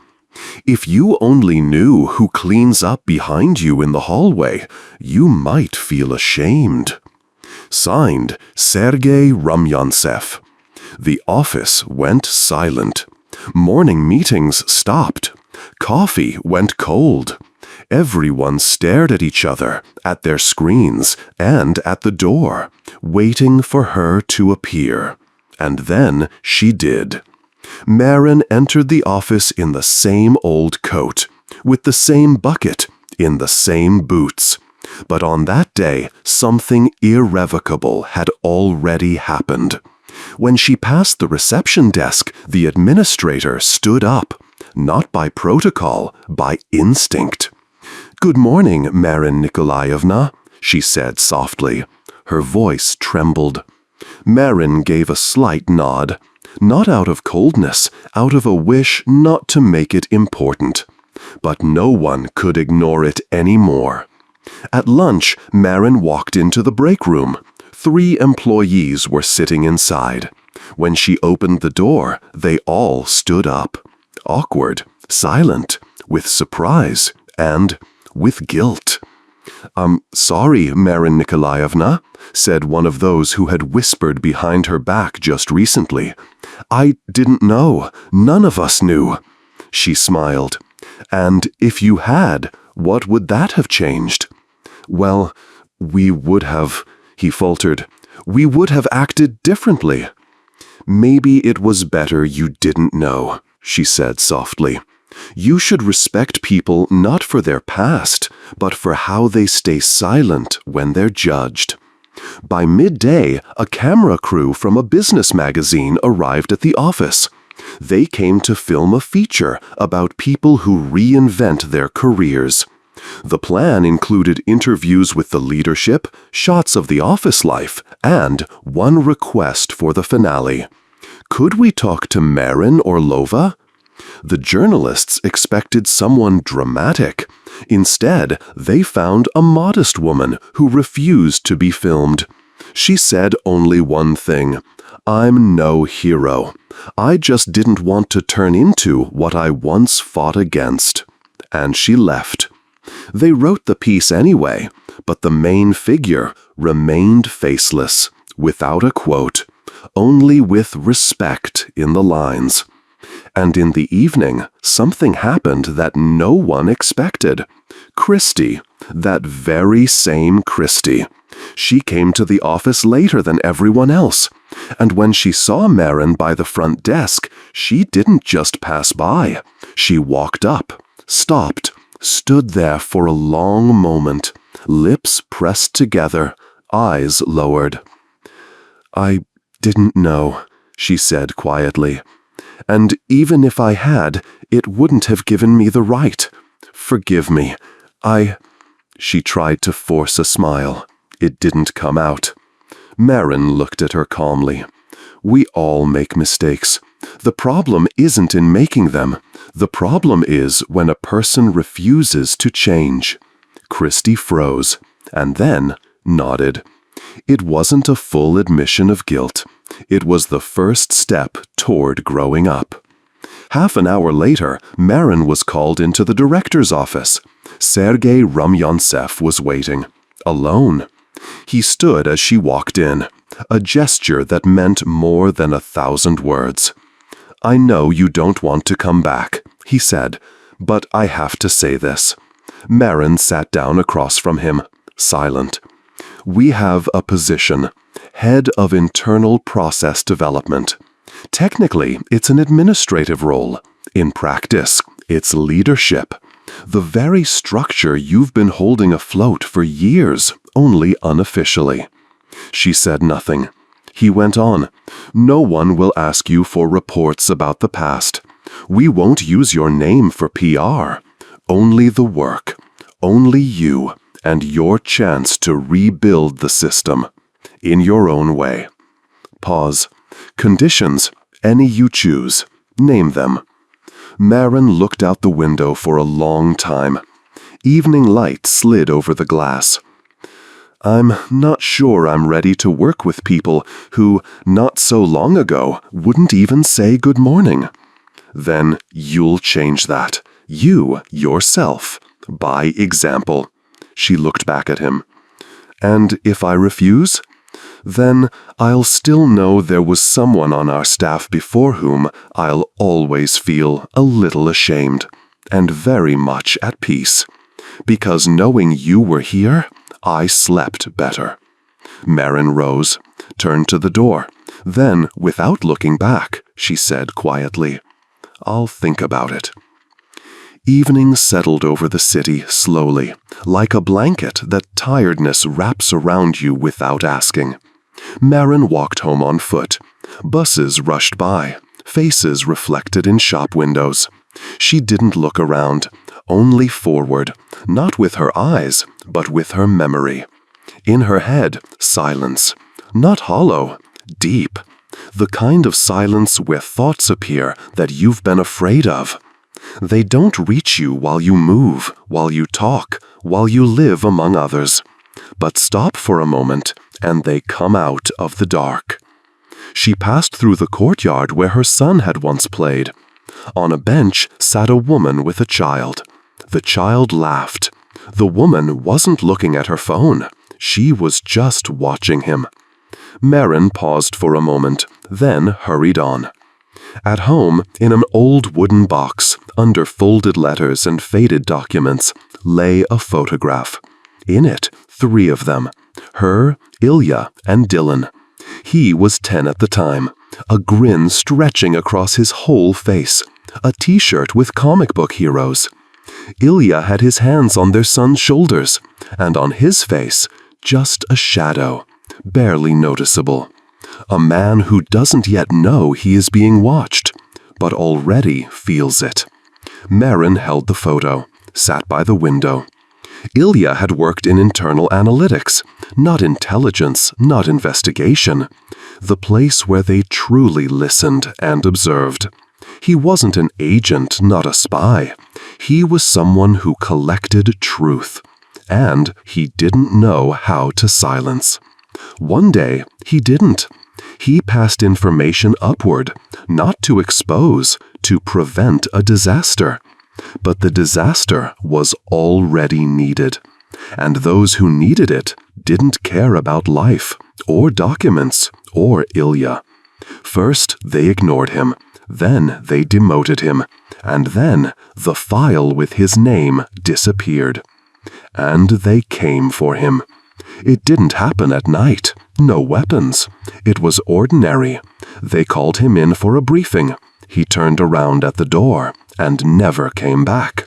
If you only knew who cleans up behind you in the hallway, you might feel ashamed. Signed, Sergei Rumyantsev. The office went silent. Morning meetings stopped. Coffee went cold. Everyone stared at each other, at their screens, and at the door, waiting for her to appear. And then she did. Marin entered the office in the same old coat, with the same bucket, in the same boots. But on that day, something irrevocable had already happened. When she passed the reception desk, the administrator stood up, not by protocol, by instinct. "Good morning, Marin Nikolaevna," she said softly. Her voice trembled. Marin gave a slight nod, not out of coldness, out of a wish not to make it important. But no one could ignore it any more. At lunch, Marin walked into the break room. 3 employees were sitting inside. When she opened the door, they all stood up. Awkward, silent, with surprise, and with guilt. "Sorry, Marin Nikolaevna," said one of those who had whispered behind her back just recently. "I didn't know. None of us knew." She smiled. "And if you had, what would that have changed?" "Well, we would have," he faltered. "We would have acted differently." "Maybe it was better you didn't know," she said softly. "You should respect people not for their past, but for how they stay silent when they're judged." By midday, a camera crew from a business magazine arrived at the office. They came to film a feature about people who reinvent their careers. The plan included interviews with the leadership, shots of the office life, and one request for the finale. Could we talk to Marin Orlova? The journalists expected someone dramatic. Instead, they found a modest woman who refused to be filmed. She said only one thing: "I'm no hero. I just didn't want to turn into what I once fought against." And she left. They wrote the piece anyway, but the main figure remained faceless, without a quote, only with respect in the lines. And in the evening, something happened that no one expected. Christy, that very same Christy. She came to the office later than everyone else. And when she saw Marin by the front desk, she didn't just pass by. She walked up, stopped, stood there for a long moment, lips pressed together, eyes lowered. "I didn't know," she said quietly. "And even if I had, it wouldn't have given me the right. Forgive me. She tried to force a smile. It didn't come out. Marin looked at her calmly. "We all make mistakes. The problem isn't in making them. The problem is when a person refuses to change." Christy froze, and then nodded. It wasn't a full admission of guilt. It was the first step toward growing up. Half an hour later, Marin was called into the director's office. Sergei Rumyantsev was waiting, alone. He stood as she walked in, a gesture that meant more than 1,000 words. "I know you don't want to come back," he said, "but I have to say this." Marin sat down across from him, silent. "We have a position, head of internal process development. Technically, it's an administrative role. In practice, it's leadership. The very structure you've been holding afloat for years, only unofficially." She said nothing. He went on. "No one will ask you for reports about the past. We won't use your name for PR. Only the work. Only you and your chance to rebuild the system. In your own way." Pause. "Conditions, any you choose. Name them." Marin looked out the window for a long time. Evening light slid over the glass. "I'm not sure I'm ready to work with people who, not so long ago, wouldn't even say good morning." "Then you'll change that. You, yourself. By example." She looked back at him. "And if I refuse? Then I'll still know there was someone on our staff before whom I'll always feel a little ashamed, and very much at peace. Because knowing you were here, I slept better." Marin rose, turned to the door. Then, without looking back, she said quietly, "I'll think about it." Evening settled over the city slowly, like a blanket that tiredness wraps around you without asking. Marin walked home on foot. Buses rushed by, faces reflected in shop windows. She didn't look around, only forward, not with her eyes, but with her memory. In her head, silence, not hollow, deep, the kind of silence where thoughts appear that you've been afraid of. They don't reach you while you move, while you talk, while you live among others, but stop for a moment and they come out of the dark. She passed through the courtyard where her son had once played. On a bench sat a woman with a child. The child laughed. The woman wasn't looking at her phone. She was just watching him. Marin paused for a moment, then hurried on. At home, in an old wooden box, under folded letters and faded documents, lay a photograph. In it, 3 of them, her, Ilya, and Dylan. He was 10 at the time, a grin stretching across his whole face, a t-shirt with comic book heroes. Ilya had his hands on their son's shoulders, and on his face, just a shadow, barely noticeable. A man who doesn't yet know he is being watched, but already feels it. Marin held the photo, sat by the window. Ilya had worked in internal analytics, not intelligence, not investigation, the place where they truly listened and observed. He wasn't an agent, not a spy. He was someone who collected truth, and he didn't know how to silence. One day, he didn't. He passed information upward, not to expose, to prevent a disaster. But the disaster was already needed, and those who needed it didn't care about life, or documents, or Ilya. First, they ignored him, then they demoted him, and then the file with his name disappeared. And they came for him. It didn't happen at night, no weapons. It was ordinary. They called him in for a briefing. He turned around at the door and never came back.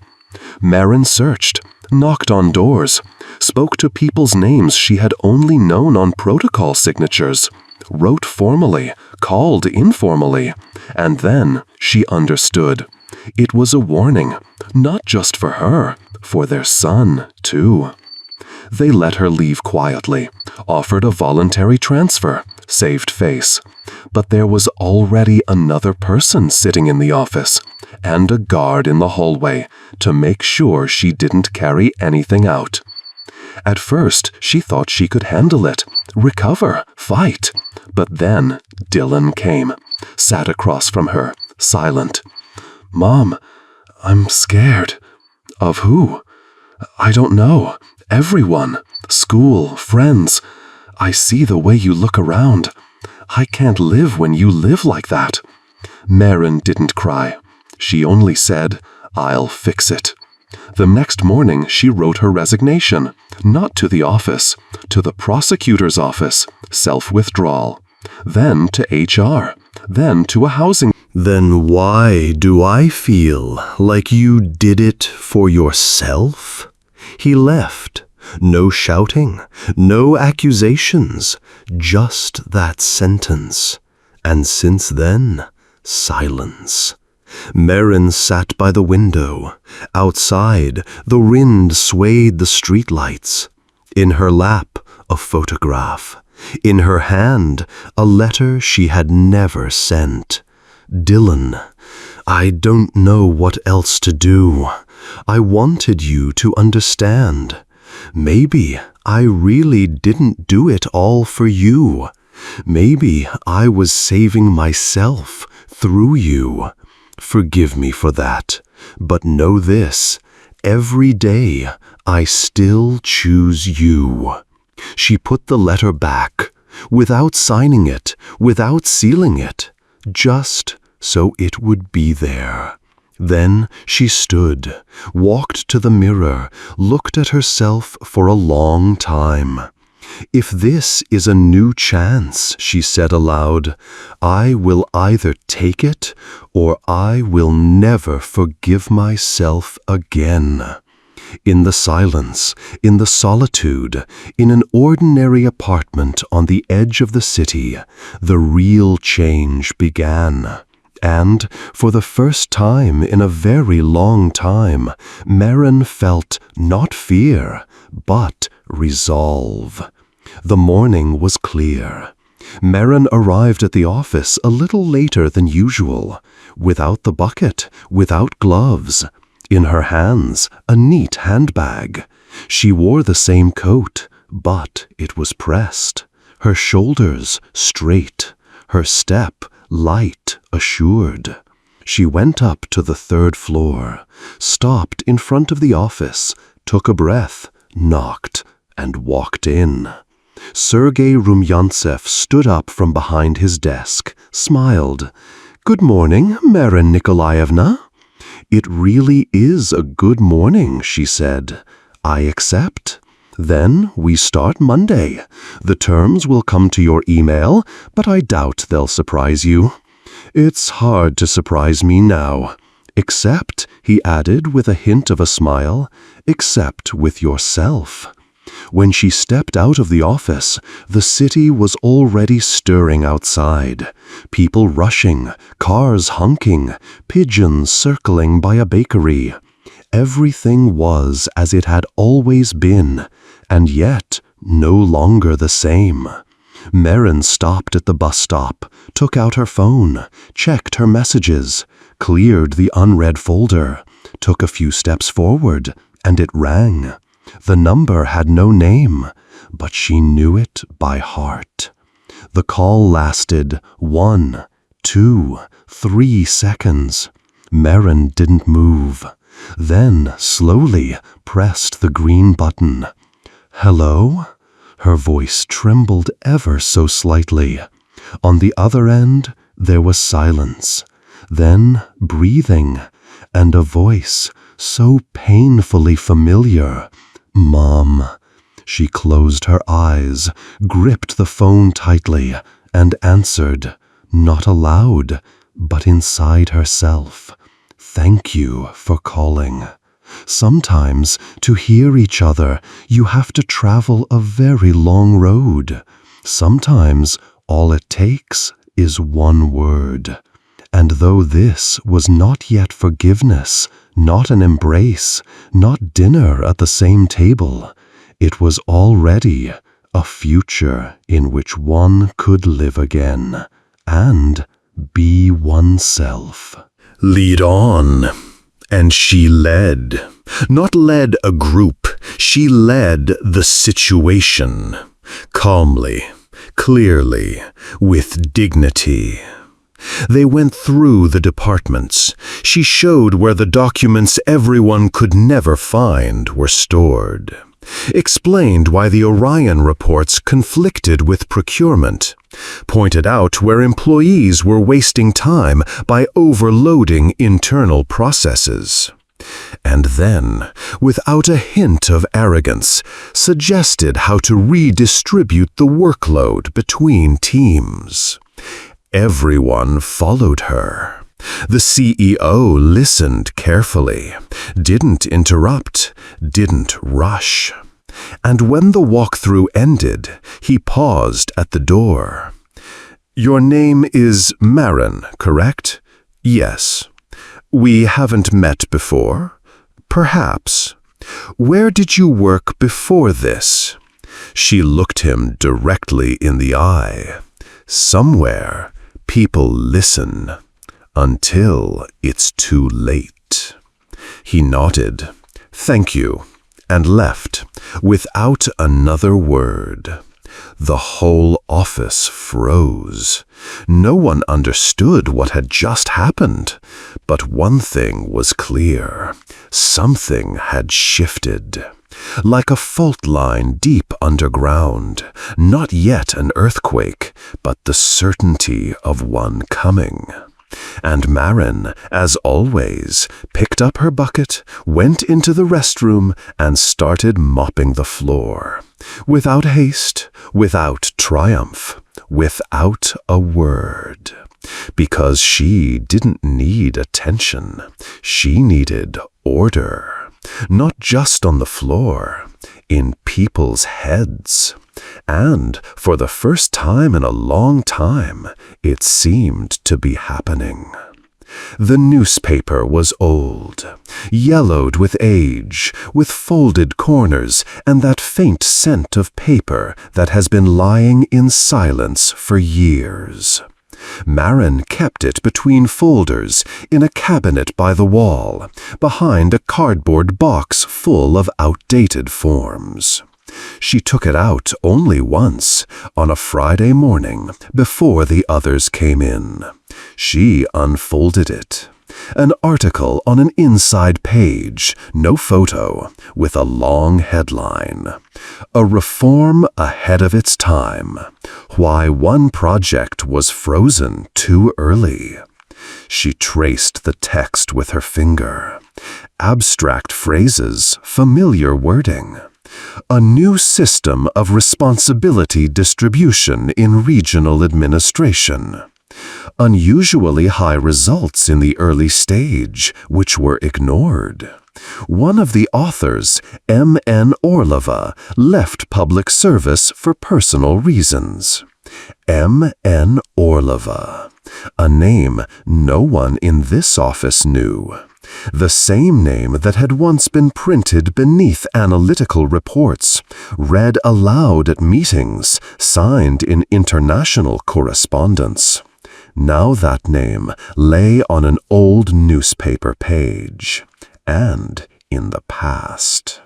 Marin searched, knocked on doors, spoke to people's names she had only known on protocol signatures, wrote formally, called informally, and then she understood. It was a warning, not just for her, for their son, too. They let her leave quietly, offered a voluntary transfer, saved face. But there was already another person sitting in the office, and a guard in the hallway to make sure she didn't carry anything out. At first, she thought she could handle it, recover, fight. But then Dylan came, sat across from her, silent. "Mom, I'm scared." "Of who?" "I don't know. Everyone. School, friends. I see the way you look around. I can't live when you live like that." Marin didn't cry. She only said, "I'll fix it." The next morning, she wrote her resignation, not to the office, to the prosecutor's office, self-withdrawal, then to HR, then to a housing. Then why do I feel like you did it for yourself? He left. No shouting, no accusations, just that sentence. And since then, silence. Marin sat by the window. Outside, the wind swayed the streetlights. In her lap, a photograph. In her hand, a letter she had never sent. "Dylan, I don't know what else to do. I wanted you to understand. Maybe I really didn't do it all for you. Maybe I was saving myself through you. Forgive me for that, but know this, every day I still choose you." She put the letter back, without signing it, without sealing it, just so it would be there. Then she stood, walked to the mirror, looked at herself for a long time. "If this is a new chance," she said aloud, "I will either take it or I will never forgive myself again." In the silence, in the solitude, in an ordinary apartment on the edge of the city, the real change began. And, for the first time in a very long time, Maren felt not fear, but resolve. The morning was clear. Maren arrived at the office a little later than usual, without the bucket, without gloves. In her hands, a neat handbag. She wore the same coat, but it was pressed. Her shoulders straight, her step light, assured. She went up to the 3rd floor, stopped in front of the office, took a breath, knocked, and walked in. Sergei Rumyantsev stood up from behind his desk, smiled. "Good morning, Maren Nikolaevna." "It really is a good morning," she said. "I accept. Then we start Monday. The terms will come to your email, but I doubt they'll surprise you." "It's hard to surprise me now. Except," he added with a hint of a smile, "except with yourself." When she stepped out of the office, the city was already stirring outside. People rushing, cars honking, pigeons circling by a bakery. Everything was as it had always been, and yet no longer the same. Maren stopped at the bus stop, took out her phone, checked her messages, cleared the unread folder, took a few steps forward, and it rang. The number had no name, but she knew it by heart. The call lasted 1, 2, 3 seconds. Maren didn't move. Then, slowly, pressed the green button. "Hello?" Her voice trembled ever so slightly. On the other end, there was silence. Then breathing, and a voice so painfully familiar. "Mom." She closed her eyes, gripped the phone tightly, and answered, not aloud, but inside herself. "Thank you for calling." Sometimes, to hear each other, you have to travel a very long road. Sometimes, all it takes is one word. And though this was not yet forgiveness, not an embrace, not dinner at the same table, it was already a future in which one could live again and be oneself. Lead on. And she led. Not led a group, she led the situation. Calmly, clearly, with dignity. They went through the departments. She showed where the documents everyone could never find were stored. Explained why the Orion reports conflicted with procurement. Pointed out where employees were wasting time by overloading internal processes. And then, without a hint of arrogance, suggested how to redistribute the workload between teams. Everyone followed her. The CEO listened carefully, didn't interrupt, didn't rush. And when the walkthrough ended, he paused at the door. "Your name is Maren, correct?" "Yes." "We haven't met before?" "Perhaps." "Where did you work before this?" She looked him directly in the eye. Somewhere, people listen until it's too late. He nodded, "Thank you," and left without another word. The whole office froze. No one understood what had just happened, but one thing was clear. Something had shifted. Like a fault line deep underground, not yet an earthquake, but the certainty of one coming. And Maren, as always, picked up her bucket, went into the restroom, and started mopping the floor. Without haste, without triumph, without a word. Because she didn't need attention. She needed order. Not just on the floor, in people's heads. And, for the first time in a long time, it seemed to be happening. The newspaper was old, yellowed with age, with folded corners and that faint scent of paper that has been lying in silence for years. Marin kept it between folders in a cabinet by the wall, behind a cardboard box full of outdated forms. She took it out only once, on a Friday morning, before the others came in. She unfolded it. An article on an inside page, no photo, with a long headline. A reform ahead of its time. Why one project was frozen too early. She traced the text with her finger. Abstract phrases, familiar wording. A new system of responsibility distribution in regional administration. Unusually high results in the early stage, which were ignored. One of the authors, M.N. Orlova, left public service for personal reasons. M.N. Orlova, a name no one in this office knew. The same name that had once been printed beneath analytical reports, read aloud at meetings, signed in international correspondence. Now that name lay on an old newspaper page, and in the past.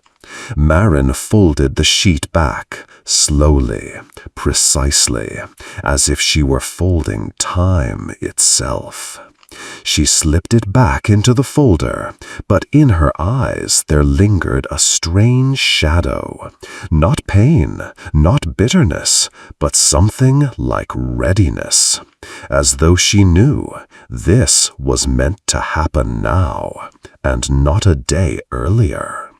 Marin folded the sheet back, slowly, precisely, as if she were folding time itself. She slipped it back into the folder, but in her eyes there lingered a strange shadow. Not pain, not bitterness, but something like readiness. As though she knew this was meant to happen now, and not a day earlier.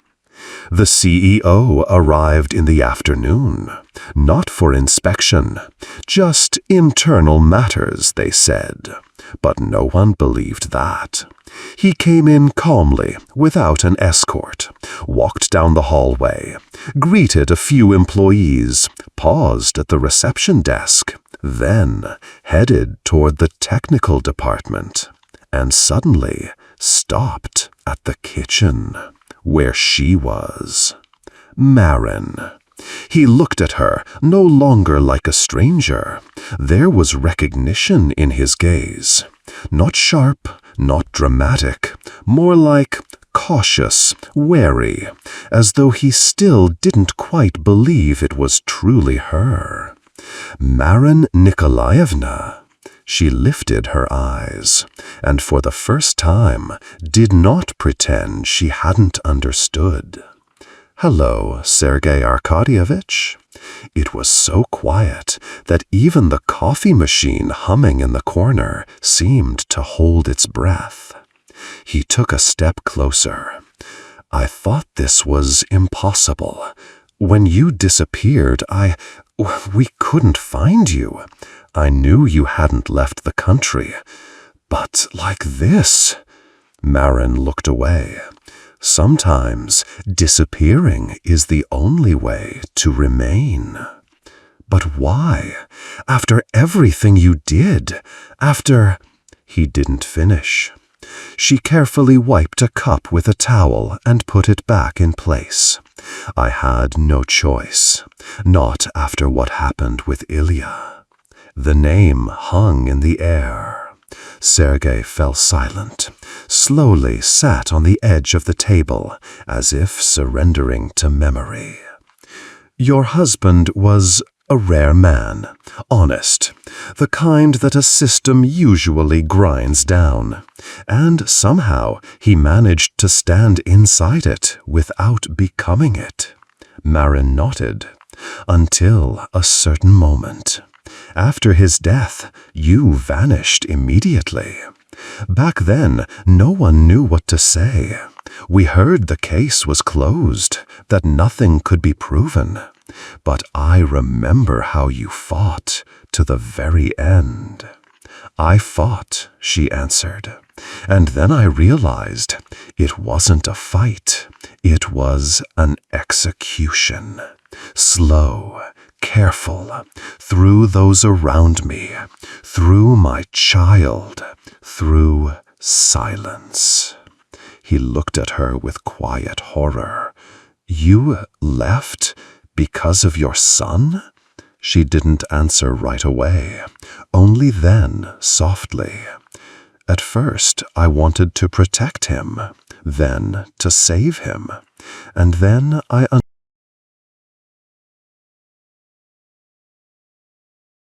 The CEO arrived in the afternoon, not for inspection, just internal matters, they said. But no one believed that. He came in calmly, without an escort, walked down the hallway, greeted a few employees, paused at the reception desk, then headed toward the technical department, and suddenly stopped at the kitchen, where she was. Marin. He looked at her, no longer like a stranger. There was recognition in his gaze. Not sharp, not dramatic, more like cautious, wary, as though he still didn't quite believe it was truly her. Marin Nikolaevna. She lifted her eyes, and for the first time did not pretend she hadn't understood. "Hello, Sergei Arkadyevich." It was so quiet that even the coffee machine humming in the corner seemed to hold its breath. He took a step closer. "I thought this was impossible. When you disappeared, we couldn't find you. I knew you hadn't left the country. But like this..." Marin looked away. Sometimes disappearing is the only way to remain. "But why? After everything you did, after..." He didn't finish. She carefully wiped a cup with a towel and put it back in place. "I had no choice, not after what happened with Ilya." The name hung in the air. Sergei fell silent, slowly sat on the edge of the table, as if surrendering to memory. "Your husband was a rare man, honest, the kind that a system usually grinds down, and somehow he managed to stand inside it without becoming it." Marin nodded. "Until a certain moment. After his death, you vanished immediately. Back then, no one knew what to say. We heard the case was closed, that nothing could be proven. But I remember how you fought to the very end." "I fought," she answered. "And then I realized it wasn't a fight. It was an execution. Slow, careful, through those around me, through my child, through Silence. He looked at her with quiet horror. You left because of your son? She didn't answer right away. Only then, softly. At first, I wanted to protect him, then to save him, and then I